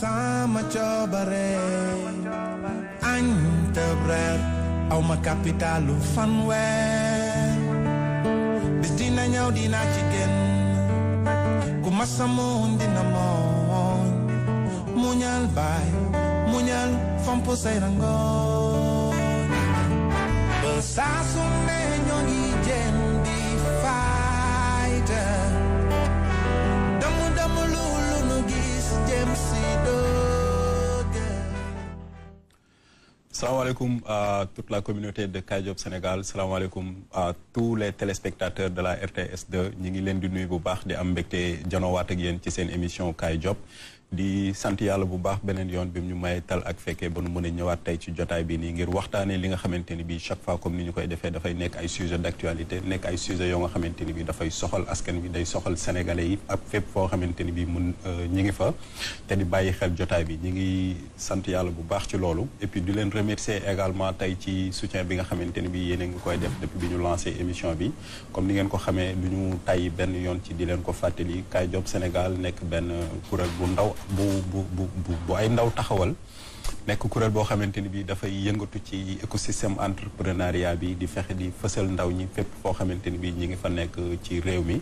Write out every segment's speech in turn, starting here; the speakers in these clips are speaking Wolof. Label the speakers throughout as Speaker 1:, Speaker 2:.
Speaker 1: sama coobare añ tëb reer aw ma capitalu fanweer bis dina ñëw dinaa ci génn ku ma samoon dina mooñ muñal baay muñal fomp say rangoon ba saa su ne ñoo ngi jéem di fayta damu lu nu gis jéem si dooge.
Speaker 2: Salaamaaleykum à toute la communauté de Kaay Job Sénégal, salaamaaleykum à tous les téléspectateurs de la RTS2 ñi ngi leen di nuyu bu baax di am mbégte janowaat ak yéen ci seen émission Kaay Job di sant yàlla bu baax beneen yoon bi ñu may tal ak fekkee ba nu mën a ñëwaat tey ci jotaay bi nii ngir waxtaanee li nga xamante ni bii chaque fois comme ni ñu koy defee dafay nekk ay sujet d'actualité nekk ay sujet yoo nga xamante ni bii dafay soxal askan bi day soxal sénégalais yi ak fépp foo xamante ni bii mun ñi ngi fa te di bàyyi xel jotaay bi ñi ngi sant yàlla bu baax ci loolu et puis di leen remercier également tey ci soutien bi nga xamante ni bii yéen a ngi koy def depuis bi ñu lancé émission bi comme ni ngeen ko xamee du ñu tàyyi benn yoon ci di leen ko fàttali Kaay Job Sénégal nekk benn kuréel bu ndaw bu ay ndaw taxawal nekk kuréel boo xamante ni bi dafay yëngatu ci écosystème entrepreneuriat bi di fexe di fësal ndaw ñi fépp foo xamante ni bi ñi ngi fa nekk ci réew mi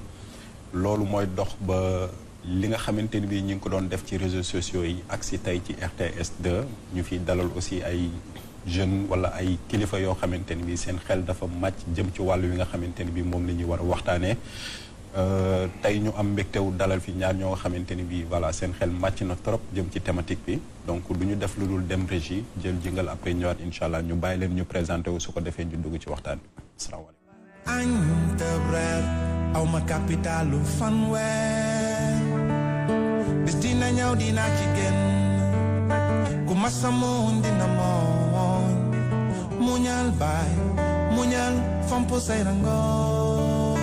Speaker 2: loolu mooy dox ba li nga xamante ni bi ñi ngi ko doon def ci réseaux sociaux yi ak si tey ci RTS2 ñu fi dalal aussi ay jeunes wala ay kilifa yoo xamante ni bi seen xel dafa màcc jëm ci wàllu wi nga xamante ni bi moom la ñuy war a waxtaanee tey ñu am mbégtewu dalal fi ñaar ñoo nga xamante ni bii voilà seen xel màcc na trop jëm ci thématique bi donc du ñu def lu dul dem régie jël jingal après ñëwaat incha allah ñu bàyyi leen ñu présenté wu su ko defee ñu dugg ci waxtaan bi asalaamaaleykum.
Speaker 1: añ tëb reer aw ma capitalu fanweer bis dina ñëw dinaa ci génn ku ma samoon dina mooñ muñal baay muñal fomp say rangoon.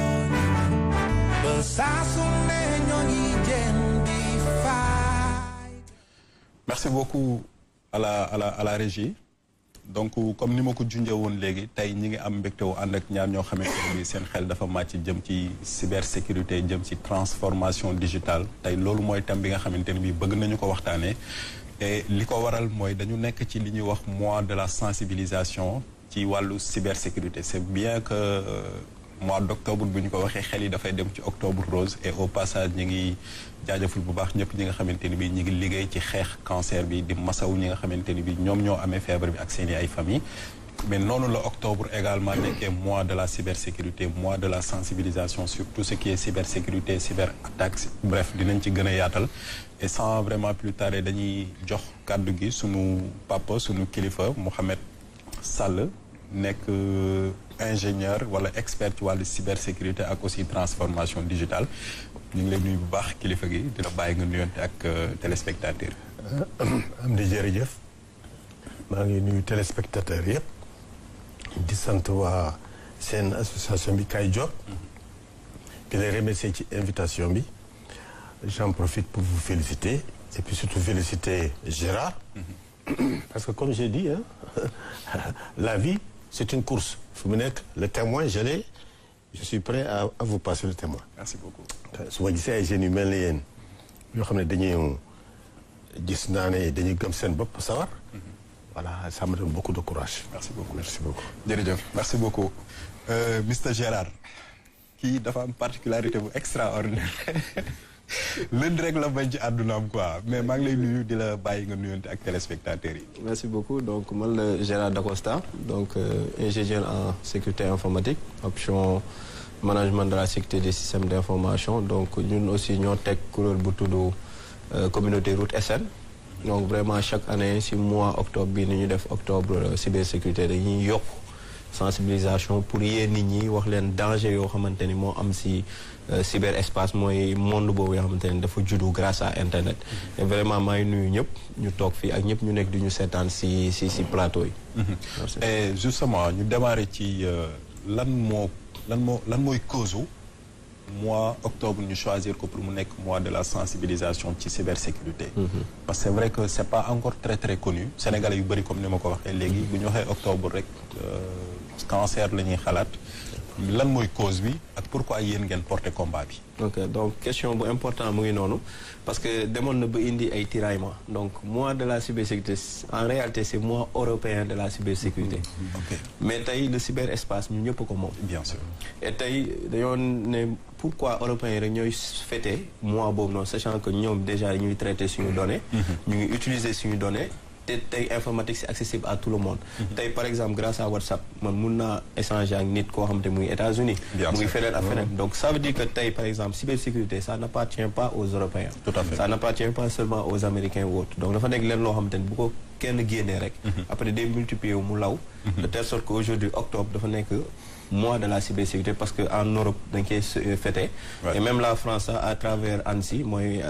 Speaker 2: Merci beaucoup à la régie donc comme ni ma ko junjee woon léegi tey ñi ngi am mbégte wu ànd ak ñaar ñoo xamante ne bi seen xel dafa màcc jëm ci cybersécurité jëm ci transformation digitale tey loolu mooy thème bi nga xamante ne bi bëgg nañu ko waxtaanee et li ko waral mooy dañu nekk ci li ñuy wax mois de la sensibilisation ci wàllu cybersécurité c'est bien que mois d'octobre bu ñu ko waxee xel yi dafay dem ci octobre rose et au passage ñi ngi jaajëful bu baax ñëpp ñi nga xamante ni bi ñi ngi liggéey ci xeex cancer bi di masaw ñi nga xamante ni bi ñoom ñoo amee feebar bi ak seeni ay famille mais noonu la octobre également nekkee mois de la cybersécurité mois de la sensibilisation sur tout ce qui est cybersécurité cyberattaque bref dinañ ci gën a yaatal et sans vraiment plus tarder dañuy jox kàddu gi sunu papa sunu kilifa Mouhamed Sall nekk ingénieur wala expert ci wàllu cybersécurité ak aussi transformation digitale ñu ngi lay nuyu bu baax kilifa gi dina bàyyi nga nuyonte ak téléspectateur
Speaker 3: am di jërëjëf maa ngi nuyu téléspectateur yëpp di sant waa seen association bi Kaay Job di lay remercier ci invitation bi j'en profite pour vous féliciter et puis surtout féliciter Gérard parce que comme j'ai dit la vie c'est une course fu mu nekk le témoin je suis prêt à vous passer le témoin.
Speaker 2: Merci beaucoup.
Speaker 3: su ma gisee ay jeunes yu mel ni yéen yoo xam ne dañuy gis naa ne dañuy gëm seen bopp sawar. voilà ça me donne beaucoup de courage.
Speaker 2: Merci beaucoup
Speaker 3: merci beaucoup.
Speaker 2: jërëjëf merci beaucoup Mr Gérard kii dafa am particularité bu extraordinaire lënd rek la bañ ci àddunaam quoi mais maa ngi lay nuyu di la bàyyi nga nuyonte ak téléspectateurs yi.
Speaker 4: Merci beaucoup donc man la Gérard Dacosta donc ingénieur en sécurité informatique option management de la sécurité des systèmes d'information donc ñun aussi ñoo teg kuréel bu tudd communauté route SN donc vraiment chaque année si mois octobre bi ni ñu def octobre cybersécurité dañuy yokk sensibilisation pour yee nit ñi wax leen danger yoo xamante ni moo am si cyberespace mooy monde boobu yoo xamante ni dafa juddu grâce à internet et vraiment maa ngi nuyu ñëpp ñu toog fii ak ñëpp ñu nekk di ñu seetaan si plateau yi.
Speaker 2: et justement ñu démarrer ci lan mooy cause mois octobre ñu choisir ko pour mu nekk mois de la sensibilisation ci cybersécurité. parce que c'est vrai que c'est pas encore très très connu sénégalais yu bëri comme ni ma ko waxee léegi bu ñu waxee octobre rek cancer la ñuy xalaat lan mooy cause bi ak pourquoi yéen ngeen porter combat bi.
Speaker 4: ok donc question bu important mu ngi noonu parce que demoon na ba indi ay tiraillement donc mois de la cybersécurité en réalité c'est mois européen de la cybersécurité.
Speaker 2: ok
Speaker 4: mais tey le cyberespace ñu ñëpp ko moom.
Speaker 2: bien sûr.
Speaker 4: et tey dañoo ne pourquoi européens yi rek ñooy fêter mois boobu noonu sachant que ñoom déjà ñuy traiter suñu données. ñu ngi utiliser suñu données. te tey informatique c'est accessible à tout le monde. tey par exemple grâce à WhatsApp man mun naa échanger ak nit koo xam te mu ngi États-Unis mu ngi feneen ak feneen donc ça veut dire que tey par exemple cybersécurité ça n'appartient pas aux Européens.
Speaker 2: tout à fait
Speaker 4: ça n'appartient pas seulement aux Américains ou autres donc dafa nekk leen loo xam te ne bu ko kenn génnee rek. après day multiplier wu mu law. de telle sorte que aujourd'hui octobre dafa nekk mois de la cybersécurité parce que en Europe dañ koy fêter. et même la France à travers ANSSI mooy.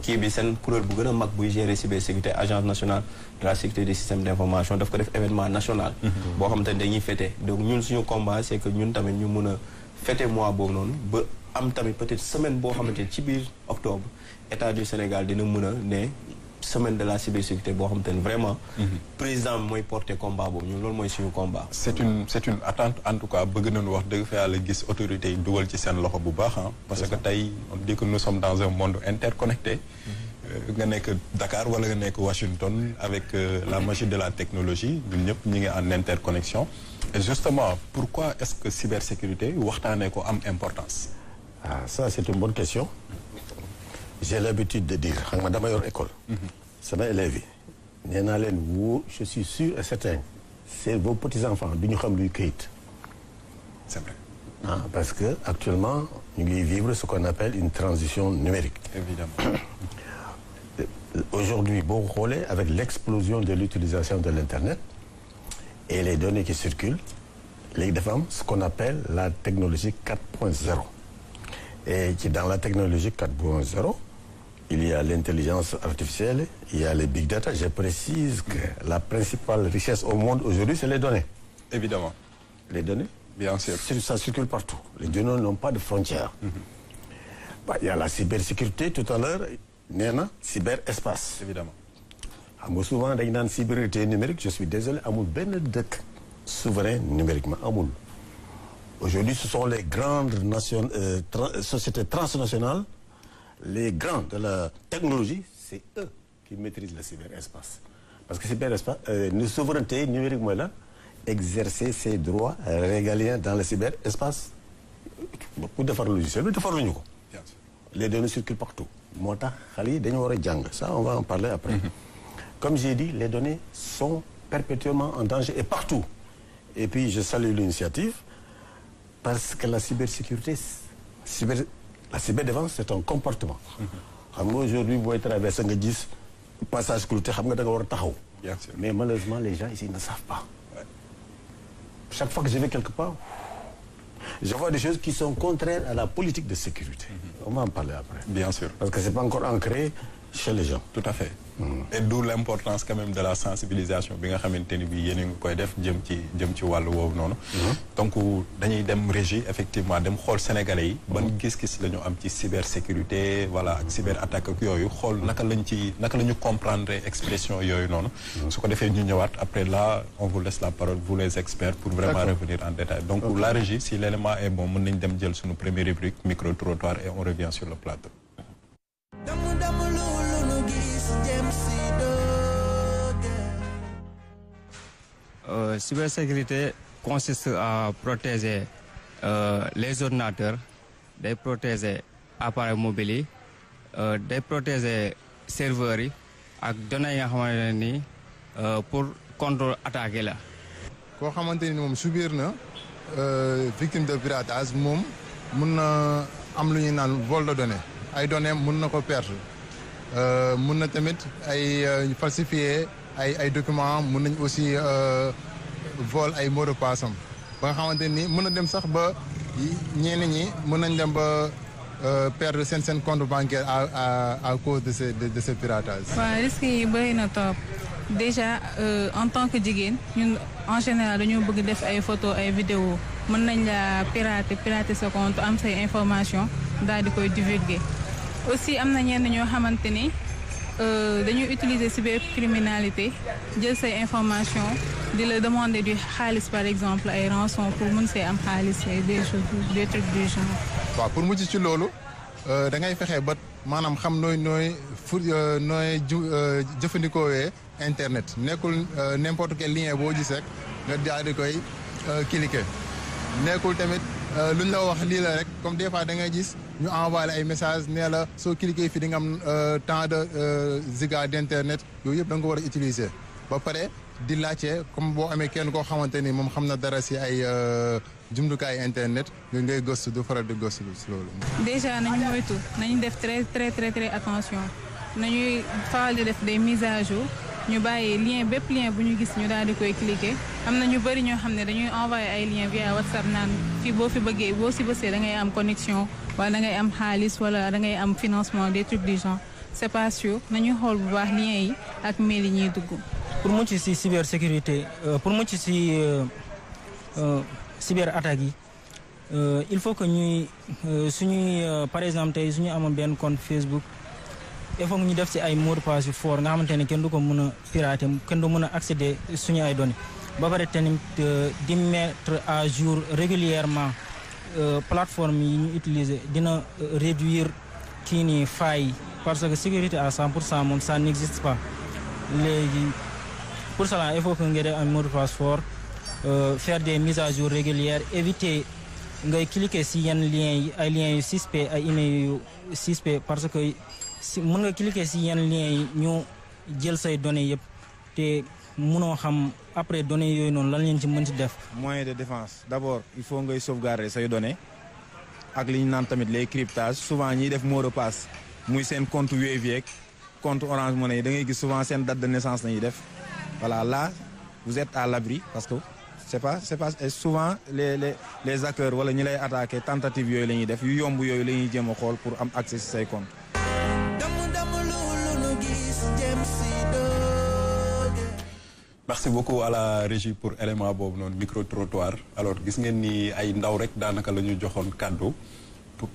Speaker 4: kii bi seen kuréel bu gën a mag buy gérer cybersécurité agence nationale de la sécurité des systèmes d'information daf ko def événement national. boo xam te ne dañuy fêter donc ñun suñu combat c'est que ñun tamit ñu mun a fêter mois boobu noonu ba am tamit peut-être semaine boo xamante ne ci biir octobre état du Sénégal dina mun a ne semaine de la cybersécurité boo xamante ne vraiment. président bi mooy porter combat boobu ñun loolu mooy suñu combat.
Speaker 2: c'est une attente en tout cas bëgg nañu wax dëgg fa yàlla gis autorités yi dugal ci seen loxo bu baax parce que tey on dit que nous sommes dans un monde interconnecté. nga nekk Dakar wala nga nekk Washington avec la magie de la technologie ñun ñëpp ñu ngi en interconnexion. et justement pourquoi est-ce que cybersécurité waxtaanee ko am importance.
Speaker 3: ah ça c'est une bonne question. j'ai l'habitude de dire xam nga dama yor école. sama élèves yi nee naa leen wóor je suis sûr et certain c'est vos petits-enfants du ñu xam luy këyit.
Speaker 2: c'est vrai.
Speaker 3: ah parce que actuellement ñu ngi vivre ce qu'on appelle une transition numérique.
Speaker 2: évidemment.
Speaker 3: Aujourd'hui boo xoolee avec l'explosion de l'utilisation de l'internet et les données qui circulent léegi dafa am ce qu'on appelle la technologie 4.0 et ci dans la technologie 4.0 il y a l'intelligence artificielle il y a les big data je précise que la principale richesse au monde aujourd'hui c'est les données.
Speaker 2: évidemment.
Speaker 3: les données.
Speaker 2: bien sûr.
Speaker 3: ça circule partout. les données n'ont pas de frontières. Il y a la cybersécurité tout à l'heure nee na cyberespace.
Speaker 2: évidemment.
Speaker 3: xam nga souvent dañu naan cybersécurité numérique je suis désolé amul benn dëkk souverain numériquement amul. aujourd'hui ce sont les grandes nations sociétés transnationales les grands de la technologie c'est eux qui maîtrisent le cyberespace parce que cyberespace une souveraineté numérique mooy la exercer ses droits régaliens dans le cyberespace ku defar logiciel bi defar luñu ko. les données circulent partout. moo tax xale yi dañu war a jàng ça on va en parler après. Comme j'ai dit les données sont perpétuellement en danger et partout. Et puis je salue l'initiative parce que la cybersécurité la cyberdéfense c'est un comportement. xam nga aujourd'hui booy traverser nga gis passage clouté xam nga da nga war a taxaw.
Speaker 2: bien sûr.
Speaker 3: mais malheureusement les gens ici ne savent pas. chaque fois que je vais quelque part je vois des choses qui sont contraires à la politique de sécurité. On va en parler après.
Speaker 2: bien sûr.
Speaker 3: Parce que c'est pas encore ancré chez les gens.
Speaker 2: tout à fait. et d'où l'importance quand même de la sensibilisation bi nga xamante ni bi yéen a ngi koy def jëm ci wàllu woowu noonu. donc dañuy dem régie effectivement dem xool sénégalais yi. ban gis-gis la ñu am ci cybersécurité voilà ak cyberattaque ak yooyu xool naka la ñu comprendre expression yooyu noonu. su ko defee ñu ñëwaat après là on vous laisse la parole vous les experts pour vraiment revenir en détail. donc la régie si l'élément est bon mën nañ dem jël suñu première rubrique micro trottoir et on revient sur le plateau.
Speaker 5: Cybersécurité consiste à protéger les ordinateurs, day protéger appareils mobiles yi, day protéger serveurs yi ak données yi nga xamante ne nii pour contre attaquer la.
Speaker 6: koo xamante ni moom subir na victime de piratage moom mun na am lu ñuy naan vol de données ay données mun na ko perdre mun na tamit ay falsifier ay documents mun nañ aussi vol ay mots de passe am ba nga xamante ni mën na dem sax ba ñenn ñi mën nañ dem ba perdre seen compte bancaire à cause de ce piratage.
Speaker 7: waaw risques yi bëri na trop déjà en tant que jigéen ñun en général dañoo bëgg def ay photos ay vidéos mën nañ la pirater sa compte am say information daal di koy divulguer aussi am na ñenn ñoo xamante ni dañuy utiliser cybercriminalité jël say information di la demander du xaalis par exemple ay rançon pour mën see am xaalis des choses des trucs du genre.
Speaker 6: waaw pour mucc ci loolu da ngay fexe ba maanaam xam nooy jëfandikoowee internet nekkul n'importe quel lien boo gis rek nga daal di koy cliquer nekkul tamit luñ la wax lii la rek comme des fois da ngay gis ñu envoyé ay message nee la soo cliquer fii di nga am tant de giga d'internet yooyu yëpp da nga ko war a utiliser ba pare di laajte comme boo amee kenn koo xamante ni moom xam na dara si ay jumtukaay internet ngay gëstu du faral di gëstu si loolu.
Speaker 7: déjà nañu moytu nañu def très attention nañuy faral di def des mises à jour ñu bàyyi bépp lien bu ñu gis ñu daal di koy cliquer am na ñu bëri ñoo xam ne dañuy envoyer ay lien via WhatsApp naan fii boo fi bëggee boo si bësee da ngay am connexion wala da ngay am xaalis wala da ngay am financement des trucs du genre c'est pas sûr nañuy xool bu baax lien yi ak mail yi ñuy dugg.
Speaker 8: pour mucc ci cybersécurité pour mucc ci cyber attaques yi il faut que ñuy par exemple tey suñu amoon benn compte Facebook il faut que ñu def ci ay mot de passe yu fort nga xamante ne kenn du ko mën a pirater kenn du mën a accéder suñu ay données ba pare tamit di mettre à jour régulièrement plateforme yi ñu utiliser dina réduire kii nii failles parce que sécurité à 100% moom ça n'existe pas léegi pour cela il faut que nga def un mot de passe fort faire des mises à jour régulières éviter ngay cliquer si yenn liens yi ay liens yu suspect ay email yu suspect parce que si mën nga cliquer si yenn liens yi ñu jël say données yëpp te mënoo xam après données yooyu noonu lan leen ci mën ci def.
Speaker 9: moyen de défense d'abord il faut ngay sauvegarder say données ak li ñu naan tamit les cryptages souvent ñiy def mot de passe muy seen compte Wave yeeg compte Orange Money da ngay gis souvent seen date de naissance la ñuy def voilà là vous êtes à l'abri parce que c'est pas souvent les hackers wala ñi lay attaquer tentative yooyu la ñuy def yu yomb yooyu la ñuy jéem a xool pour am accès ci say compte.
Speaker 2: merci beaucoup à la régie pour élément boobu noonu micro trottoir alors gis ngeen ni ay ndaw rek daanaka la ñu joxoon kàddu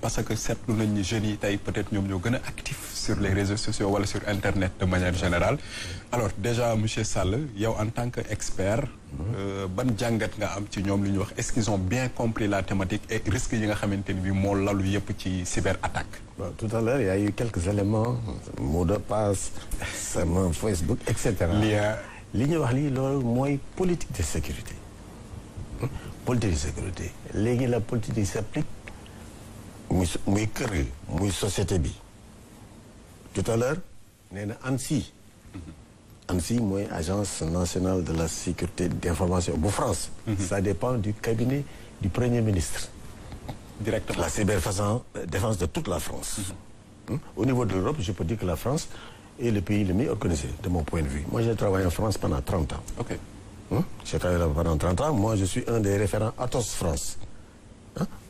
Speaker 2: parce que seetlu nañ ni jeunes yi tey peut-être ñoom ñoo gën a actif sur les réseaux sociaux wala sur internet de manière générale alors déjà monsieur Sall yow en tant que expert ban jàngat nga am ci ñoom li ñuy wax est-ce qu'ils ont bien compris la thématique et risques yi nga xamante ni bi moo lalu yëpp ci cyberattaque.
Speaker 3: Bon, tout à l'heure il y a eu quelques éléments mot de passe sama Facebook et cetera. li ñuy wax lii loolu mooy politique de sécurité politique de sécurité léegi la politique s'applique muy kër gi muy société bi tout à l'heure nee na ANSSI mooy agence nationale de la sécurité d'information bu France ça dépend du cabinet du premier ministre directement la cyberdéfense de toute la France au niveau de l'Europe je peux dire que la France est le pays le mieux organisé de mon point de vue. Moi, j'ai travaillé en France pendant 30 ans.
Speaker 2: Ok.
Speaker 3: J'ai travaillé là pendant 30 ans. Moi, je suis un des référents Atos France.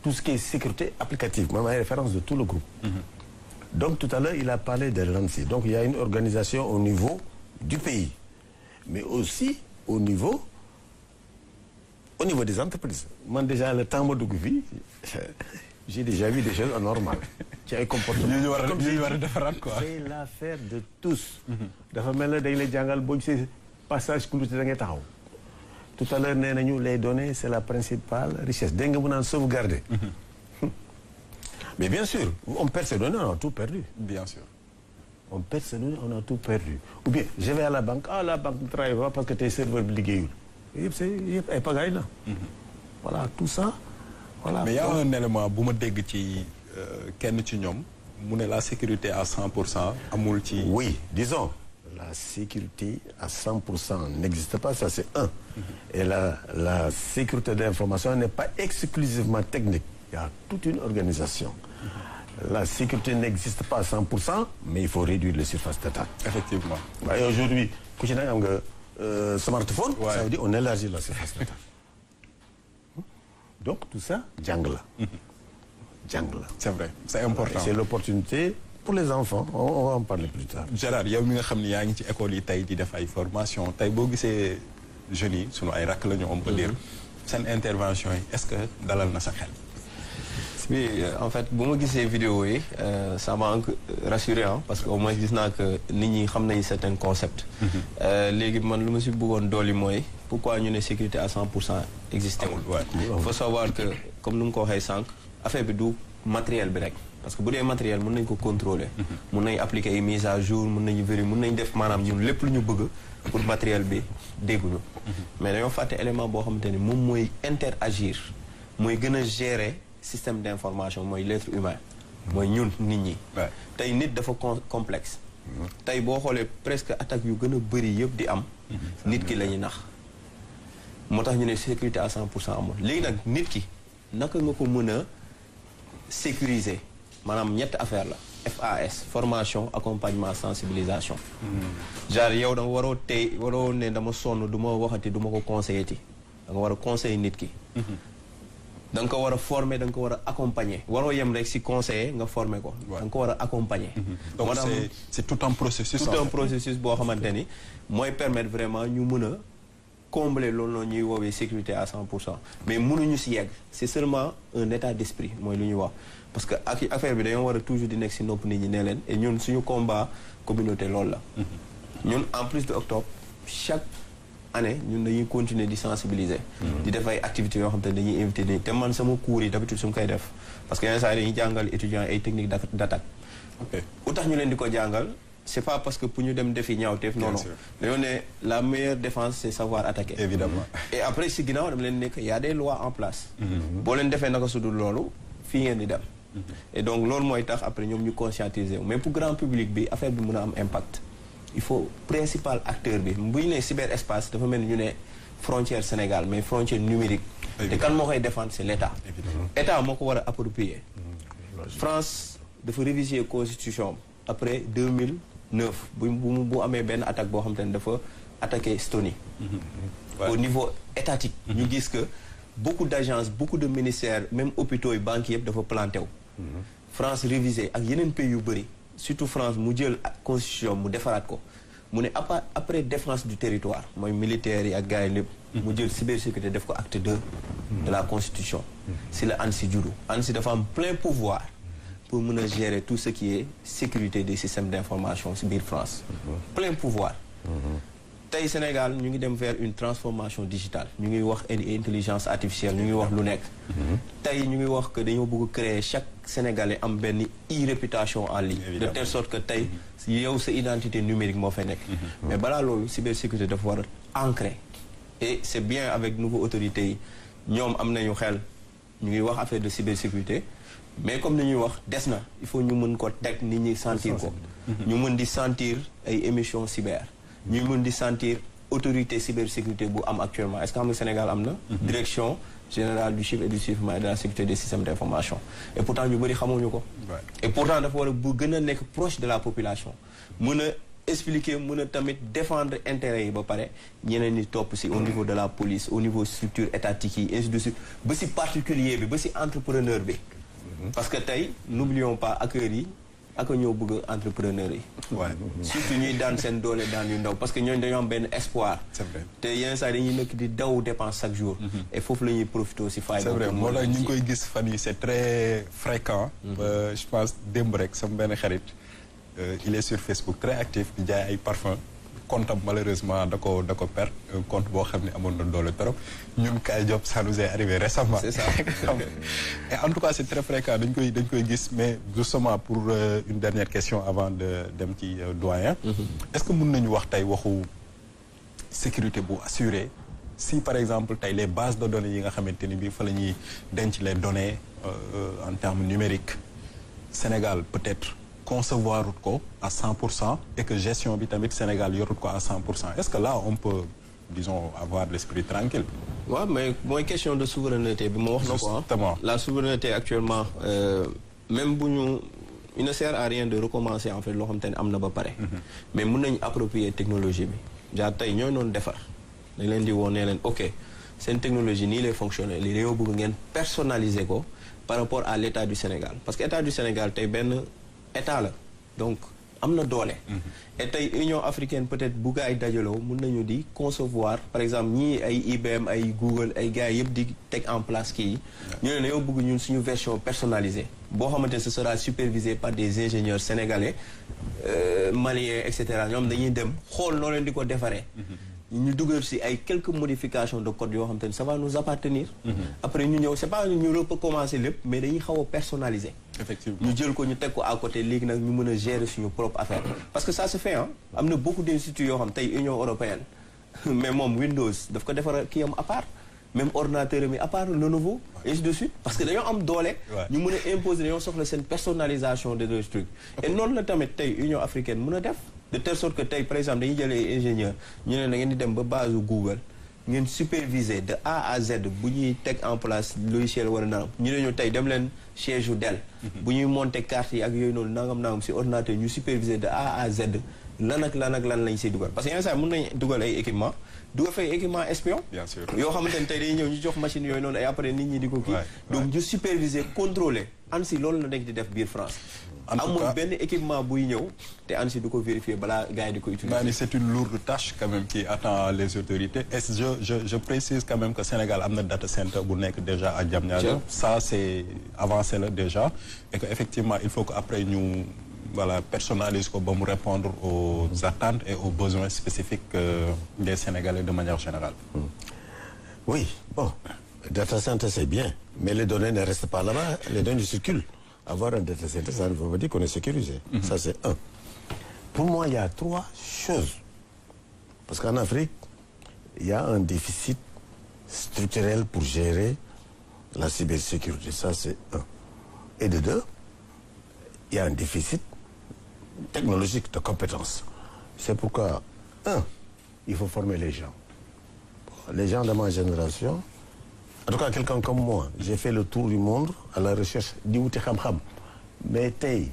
Speaker 3: Tout ce qui est sécurité applicative, moi, ma référence de tout le groupe. Donc, tout à l'heure, il a parlé de l'ANSSI. Donc, il y a une organisation au niveau du pays, mais aussi au niveau des entreprises. Moi, déjà, le temps de vie, j'ai déjà vu des choses anormales. ci ay comportement c'est l'affaire de tous dafa mel ne dañ lay jàngal boo gisee passage clouté da ngay taxaw tout à l'heure nee nañu les données c'est la principale richesse dégg nga mu naan sauvegarder mais bien sûr on perd ses données on a tout perdu
Speaker 2: bien sûr
Speaker 3: on perd ses données on a tout perdu ou bien je vais à la banque la banque ne travaille pas parce que tey serveur bi liggéeyul yëpp ay pagaille la voilà tout ça voilà.
Speaker 2: mais y a un élément bu ma dégg ci kenn ci ñoom mu ne la sécurité à 100% amul ci.
Speaker 3: oui disons la sécurité à 100% n'existe pas ça c'est un. Et la sécurité de l'information n'est pas exclusivement technique il y a toute une organisation. La sécurité n'existe pas à 100% mais il faut réduire les surfaces d'attaque.
Speaker 2: effectivement.
Speaker 3: waaye aujourd'hui ku ci nekk am nga smartphone. Ouais. Ça veut dire on élargit la surface d'attaque. Donc tout ça jàng la.
Speaker 2: c'est vrai c'est important
Speaker 3: c'est l'opportunité pour les enfants on va en parler plus tard.
Speaker 2: Gérard yow mi nga xam ne yaa ngi ci école yi tey di def ay formation tey boo gisee jeunes yi sunu ay rakk la ñu on peut dire seen intervention yi est-ce que dalal na sa xel.
Speaker 4: Oui, en fait bu ma gisee vidéo yi ça m'a rassuré parce que au moins gis naa que nit ñi xam nañu certains concepts. léegi man lu ma si bëggoon dooli mooy pourquoi ñu ne sécurité à 100% existé wul. Il faut savoir que comme nu mu ko waxee sànq affaire bi du matériel bi rek parce que bu dee matériel mën nañu ko contrôler. mën nañu appliquer ay mise à jour mën nañu vérifier mën nañu def maanaam ñun lépp lu ñu bëgg pour matériel bi dégguñu. mais dañoo fàtte élément boo xamante ni moom mooy interagir mooy gën a gérer système d'information mooy l'être humain. mooy ñun nit ñi. tey nit dafa complexe. tey boo xoolee presque attaque yu gën a bëri yëpp di am. nit ki la ñuy nax. moo tax ñu ne sécurité à 100% amul léegi nag nit ki naka nga ko mën a sécuriser maanaam ñetti affaire la FAS formation accompagnement sensibilisation. genre yow da nga waroo ne dama sonn du ma waxati du ma ko conseiller ti da nga war a conseiller nit ki. da nga ko war a former da nga ko war a accompagner waroo yem rek ci conseiller nga former ko. da nga ko war a accompagner.
Speaker 2: donc c'est tout un processus.
Speaker 4: tout un processus boo xamante ni mooy permettre vraiment ñu mën a combler loolu noonu ñuy woowee sécurité à 100%. mais mënuñu ci yegg c'est seulement un état d'esprit mooy lu ñuy wax parce que ak affaire bi dañoo war a toujours di nekk ci nopp nit ñi ne leen et ñun suñu combat communauté loolu la. ñun en plus de octobre chaque année ñun dañuy continuer di sensibiliser. di def ay activités yoo xam te ne dañuy invité te man sama cours yi d'habitude su ma koy def parce que yenn saa yi dañuy jàngal étudiants ay techniques d'attaque. u tax ñu leen di ko jàngal c'est pas parce que pour ñu dem defi ñaawteef. non non dañoo ne la meilleure défense c'est savoir attaquer.
Speaker 2: évidemment
Speaker 4: et après si ginnaaw dama leen nekk y a des lois en place. boo leen defee naka su dul loolu fii ngeen di dem. et donc loolu mooy tax après ñoom ñu conscientiser wu mais pour grand public bi affaire bi mën a am impact. il faut principal acteur bi bu ñu nee cyberespace dafa mel ni ñu ne frontière Sénégal mais frontière numérique. te kan moo koy défendre c'est l'État. État moo ko war a approprier. France dafa réviser constitution après 2009 bu amee benn attaque boo xam te ne dafa attaqué Estonie. au niveau étatique. ñu gis que beaucoup d'agences beaucoup de ministères même hôpitaux yi banques yëpp dafa planté wu. France révisé ak yeneen pays yu bëri. surtout France mu jël constitution mu defaraat ko mu ne après défense du territoire mooy militaires yi ak gars yi lépp mu jël cybersécurité def ko acte 2 de la constitution si la ANSSI juddu ANSSI dafa am plein pouvoir pour mën a gérer tout ce qui est sécurité des systèmes d'information si biir France plein pouvoir tey Sénégal ñu ngi dem vers une transformation digitale ñu ngi wax intelligence artificielle ñu ngi wax lu nekk tey ñu ngi wax que dañoo bëgg créer chaque Sénégalais am benn e-réputation en ligne de telle sorte que tey yow sa identité numérique moo fay nekk mais balaa loolu cybersécurité dafa war a ancrer et c'est bien avec nouveau autorités yi ñoom am nañu xel ñu ngi wax affaire de cybersécurité mais comme ni ñuy wax des na il faut ñu mën ko teg nit ñi sentir ko ñu mën di sentir ay émissions cyber ñu mën di sentir autorité cybersécurité bu am actuellement est-ce que xam nga Sénégal am na direction générale du chiffre et du chiffrement et de la sécurité des systèmes d'information et pourtant ñu bëri xamuñu ko et pourtant dafa war a bu gën a nekk proche de la population mën a expliquer mën a tamit défendre intérêt yi ba pare ñeneen ñi topp si au niveau de la police au niveau structure étatique yi ainsi de suite ba si particulier bi ba si entrepreneur bi parce que tey n'oublions pas acteurs yi ak ñoo bëgg entrepreneur yi surtout ñuy daan seen doole daan yu ndaw parce que ñooñu dañoo am benn espoir te yenn saa dañuy nekk di daw dépense chaque jour et foofu la ñuy profité si faay
Speaker 2: c'est vrai moo tax ñu ngi koy gis fan yi c'est très fréquent je pense démb rek sama benn xarit il est sur Facebook très actif di jaay ay parfum compte am malheureusement da ko perdre un compte boo xam ne amoon na doole trop ñun Kaay Job ça nous est arrivé récemment.
Speaker 4: c'est ça
Speaker 2: et en tout cas c'est très fréquent dañ koy gis mais justement pour une dernière question avant de dem ci doyen. est-ce que mën nañu wax tey waxu sécurité bu assurée si par exemple tey les bases de données yi nga xamante ni bii fa la ñuy denc les données en termes numériques Sénégal peut-être. concevoir ko à 100% et que gestion bi tamit Sénégal yorut ko à 100%. Est-ce que là on peut disons avoir l'esprit tranquille?
Speaker 4: Ouais, mais mooy question de souveraineté bi ma wax na ko
Speaker 2: justement
Speaker 4: la souveraineté actuellement même bu ñu il ne sert à rien de recommencer en fait loo xam te ne am na ba pare. mais mën nañu approprier technologie bi genre tey ñooy noonu defar dañ leen di woo ne leen ok seen technologie nii lay fonctionner li dañoo bëgg ngeen personnaliser ko par rapport à l'état du Sénégal parce que état du Sénégal tey benn état la donc am na doole. et tey Union africaine peut-être bu gars yi dajaloo mun nañu di concevoir par exemple ñii ay IBM ay Google ay gars yëpp di teg en place kii yi. ñu ne dañoo bëgg ñun suñu version personnalisée boo xamante ne ce sera supervisé par des ingénieurs sénégalais maliens et cetera ñoom dañuy dem xool noo leen di ko defaree. ñu dugal si ay quelques modifications de code yoo xam te ne ça va nous appartenir. après ñu ñëw c'est pas ñu recommencer lépp mais dañuy xaw a personnaliser.
Speaker 2: effectivement
Speaker 4: ñu jël ko ñu teg ko à côté léegi nag ñu mën a gérer suñu propre affaire. parce que ça se fait am na beaucoup d'instituts yoo xam tey Union européenne mais moom Windows daf ko defar kii am à part même ordinateur mi à part Lenovo et ainsi de suite parce que dañoo am doole. ñu mën a imposer dañoo soxla seen personnalisation de leurs trucs. et noonu la tamit tey Union africaine mën a def. de telle sorte que tey par exemple dañuy jëlee ingénieur ñu ne da ngeen di dem ba base Google ngeen superviser de A à Z bu ñuy teg en place logiciel wala nangam ñu ne ñu tey dem leen siège u Dell. bu ñuy monter carte yi ak yooyu noonu nangam si ordinateur ñu superviser de A à Z lan ak lan lañ siy dugal parce que yenn saa mën nañ dugal ay équipement dugal fay équipement espion.
Speaker 2: bien sûr
Speaker 4: yoo xamante ne tey dañuy ñëw ñu jox machine yooyu noonu ay après nit ñi di ko kii. donc ñu superviser contrôler ANSSI loolu la nekk di def biir France. amul benn équipement buy ñëw te ANSSI du ko vérifier balaa gars yi di ko utiliser.
Speaker 2: c'est une lourde tâche quand même qui attend les autorités et je précise quand même que Sénégal am na data center bu nekk déjà à Diamniadio. ça c'est avancé là déjà et que effectivement il faut que après ñu personnalise ko ba mu répondre aux attentes et aux besoins spécifiques des Sénégalais de manière générale.
Speaker 3: Oui, bon, data center c'est bien, mais les données ne restent pas là-bas, les données circulent. Avoir un data center, ça ne veut pas dire qu'on est sécurisé. Ça, c'est un. Pour moi, il y a 3 choses. Parce qu'en Afrique, il y a un déficit structurel pour gérer la cybersécurité. Ça, c'est un. Et de 2, il y a un déficit technologique de compétences. C'est pourquoi, 1, il faut former les gens. Les gens de ma génération, en tout cas quelqu'un comme moi, j'ai fait le tour du monde à la recherche di wuti xam-xam mais tey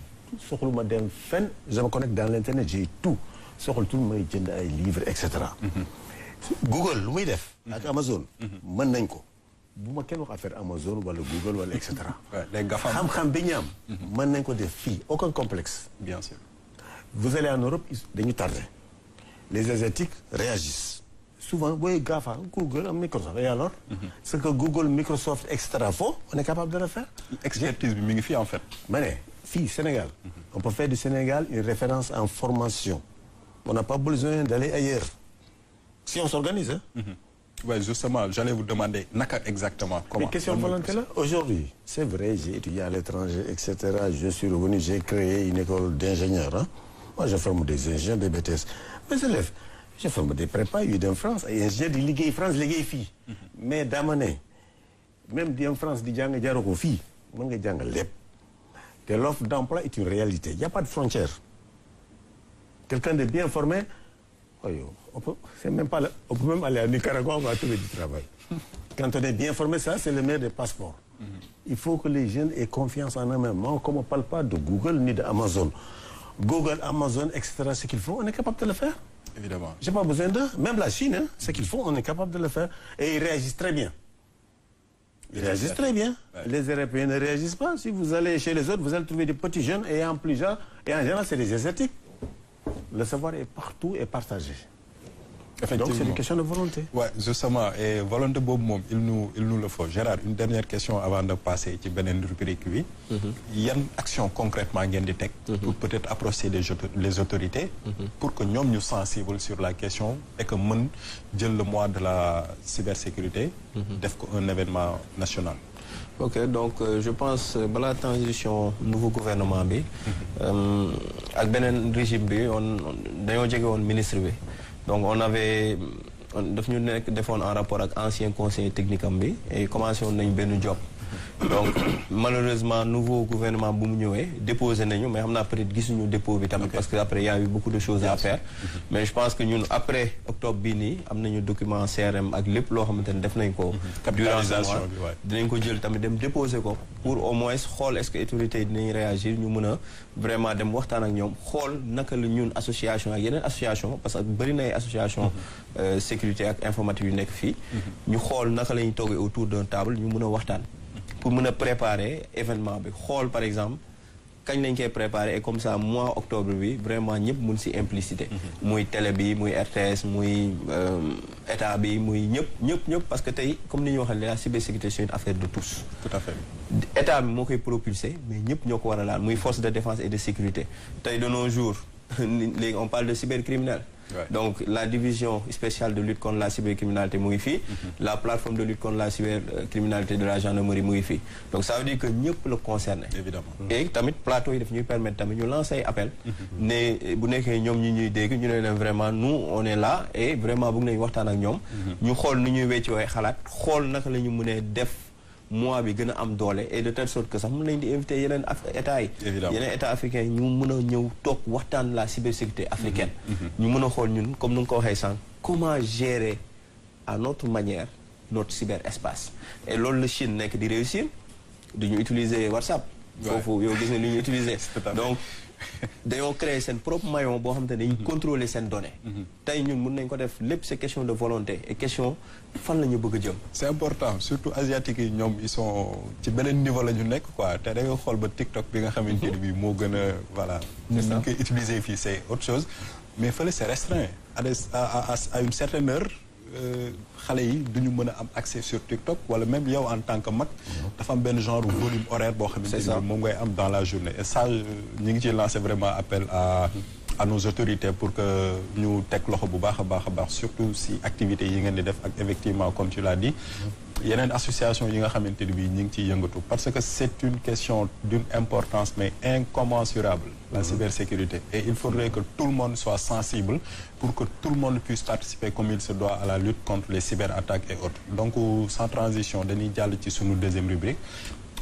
Speaker 3: soxluma dem fenn je me connecte dans l'internet j'ai tout soxlatul may jënd ay livres et cetera. Google lu muy def ak Amazon mën nañ ko bu ma kenn wax affaire Amazon wala Google wala et cetera. xam-xam bi ñu am mën nañ ko def fii aucun complexe.
Speaker 2: bien sûr.
Speaker 3: Vous allez en Europe dañu tardé les Asiatiques réagissent. Souvent, oui, GAFA, Google, Microsoft. Et alors, ce que Google, Microsoft, etc. font, on est capable de le faire.
Speaker 2: Expertise magnifique en fait.
Speaker 3: Mais, fille, Sénégal. On peut faire du Sénégal une référence en formation. On n'a pas besoin d'aller ailleurs. Si on s'organise. Hein?
Speaker 2: Oui, justement, j'allais vous demander, naka exactement comment.
Speaker 3: Mais question volontaire là, aujourd'hui, c'est vrai, j'ai étudié à l'étranger, etc. Je suis revenu, j'ai créé une école d'ingénieurs. Hein? Moi, je forme des ingénieurs, des BTS. Mes élèves, je forme des prépas, ils sont en France, et ingénieurs de Ligue France, Ligue filles. Mais d'amener, même en France, des gens qui ont filles, l'offre d'emploi est une réalité. Il n'y a pas de frontière. Quelqu'un de bien formé, on peut même aller à Nicaragua, on va trouver du travail. Quand on est bien formé, ça, c'est le meilleur des passeports. Il faut que les jeunes aient confiance en eux-mêmes. Comme on ne parle pas de Google ni d'Amazon. Google, Amazon, etc., ce qu'il faut, on est capable de le faire.
Speaker 2: Évidemment.
Speaker 3: Je n'ai pas besoin d'eux. Même la Chine, hein, ce qu'ils font, on est capable de le faire. Et ils réagissent très bien. Ils réagissent très bien. Ouais. Les Européens ne réagissent pas. Si vous allez chez les autres, vous allez trouver des petits jeunes et en général, c'est des Asiatiques. Le savoir est partout et partagé. Donc c'est une question de volonté.
Speaker 2: Oui, justement. Et volonté Bob Mom, il nous le faut. Gérard, une dernière question avant de passer à la rubrique. Il y a une action concrètement pour peut-être approcher les autorités pour que nous soyons sensibles sur la question et que nous le mois de la cybersécurité un événement national.
Speaker 4: Ok, donc je pense que la transition nouveau gouvernement, avec le régime, on a un ministre. Donc on avait défendu un rapport avec l'ancien conseiller technique et commencé à faire un job. Donc malheureusement nouveau gouvernement a déposé mais on a peut-être vu nous dépôt parce qu'après il y a eu beaucoup de choses à faire. Mais je pense que nous après octobre bini am nañu document CRM ak lepp lo xamantene def nañ ko durant ce mois dinañ ko jël tamit dem déposer ko pour au moins xol est-ce que autorité dinañ réagir ñu mëna vraiment dem waxtaan ak ñom xol naka la ñun association ak yeneen association parce que bari na ay association sécurité ak informatique yu nek fi ñu xol naka lañuy togué autour d'un table ñu mëna waxtaan pour préparer événement bi xool par exemple kañ lañ koy préparer et comme ça mois octobre bi vraiment ñëpp mun si implicité. muy télé bi muy RTS muy état bi muy ñëpp parce que tey comme ni ñu waxee la cybersécurité c'est une affaire de tous.
Speaker 2: Tout à fait.
Speaker 4: état bi moo koy propulser mais ñëpp ñoo ko war a laal muy force de défense et de sécurité tey de nos jours léegi on parle de cybercriminel. Ouais. Donc la division spéciale de lutte contre la cybercriminalité mu ngi fii. La plateforme de lutte contre la cybercriminalité de la gendarmerie mu ngi fii. Donc ça veut dire que ñëpp la concerné. Évidemment. Et tamit plateau yi daf ñuy permettre tamit ñu lancer ay appel. ne bu nekkee ñoom ñi ñuy dégg ñu ne leen vraiment nous on est là et vraiment bëgg nañu waxtaan ak ñoom. ñu xool nu ñuy weccoo ay xalaat xool naka la ñu mënee def. mois bi gën a am doole et de telle sorte que sax mën nañ di invité yeneen états yi yeneen états africains yi ñu mën a ñëw toog waxtaan la cybersécurité africaine ñu mën a xool ñun comme nu nga ko waxee sànq comment gérer à notre manière notre cyberespace et loolu la Chine nekk di réussir du ñu utiliser WhatsApp foofu yow gis nga li ñu utiliser donc dañoo créer seen propre maillon boo xam te ne dañuy contrôler seen données tey ñun mën nañ ko def lépp c'est question de volonté et question fan la ñu bëgg a jëm
Speaker 2: c'est important surtout asiatiques yi ñoom ils sont ci beneen niveau la ñu nekk quoi te da nga xool ba TikTok bi nga xamante ne bii moo gën a voilà ñu ngi koy utiliser fii c'est autre chose mais fële c'est restreint à une certaine heure xale yi duñu mën a am accès sur TikTok wala même yow en tant que mag dafa am benn genre volume horaire boo xamante ni moom ngay am dans la journée et ça ñu ngi ciy lancer vraiment appel à nos autorités pour que ñu teg loxo bu baax a baax surtout si activités yi ngeen di def ak effectivement comme tu l'as dit yeneen association yi nga xamante ni bii ñu ngi ciy yëngatu parce que c'est une question d'une importance mais incommensurable la cybersécurité et il faudrait que tout le monde soit sensible pour que tout le monde puisse participer comme il se doit à la lutte contre les cyberattaques et autres donc sans transition dañuy jàll ci sunu deuxième rubrique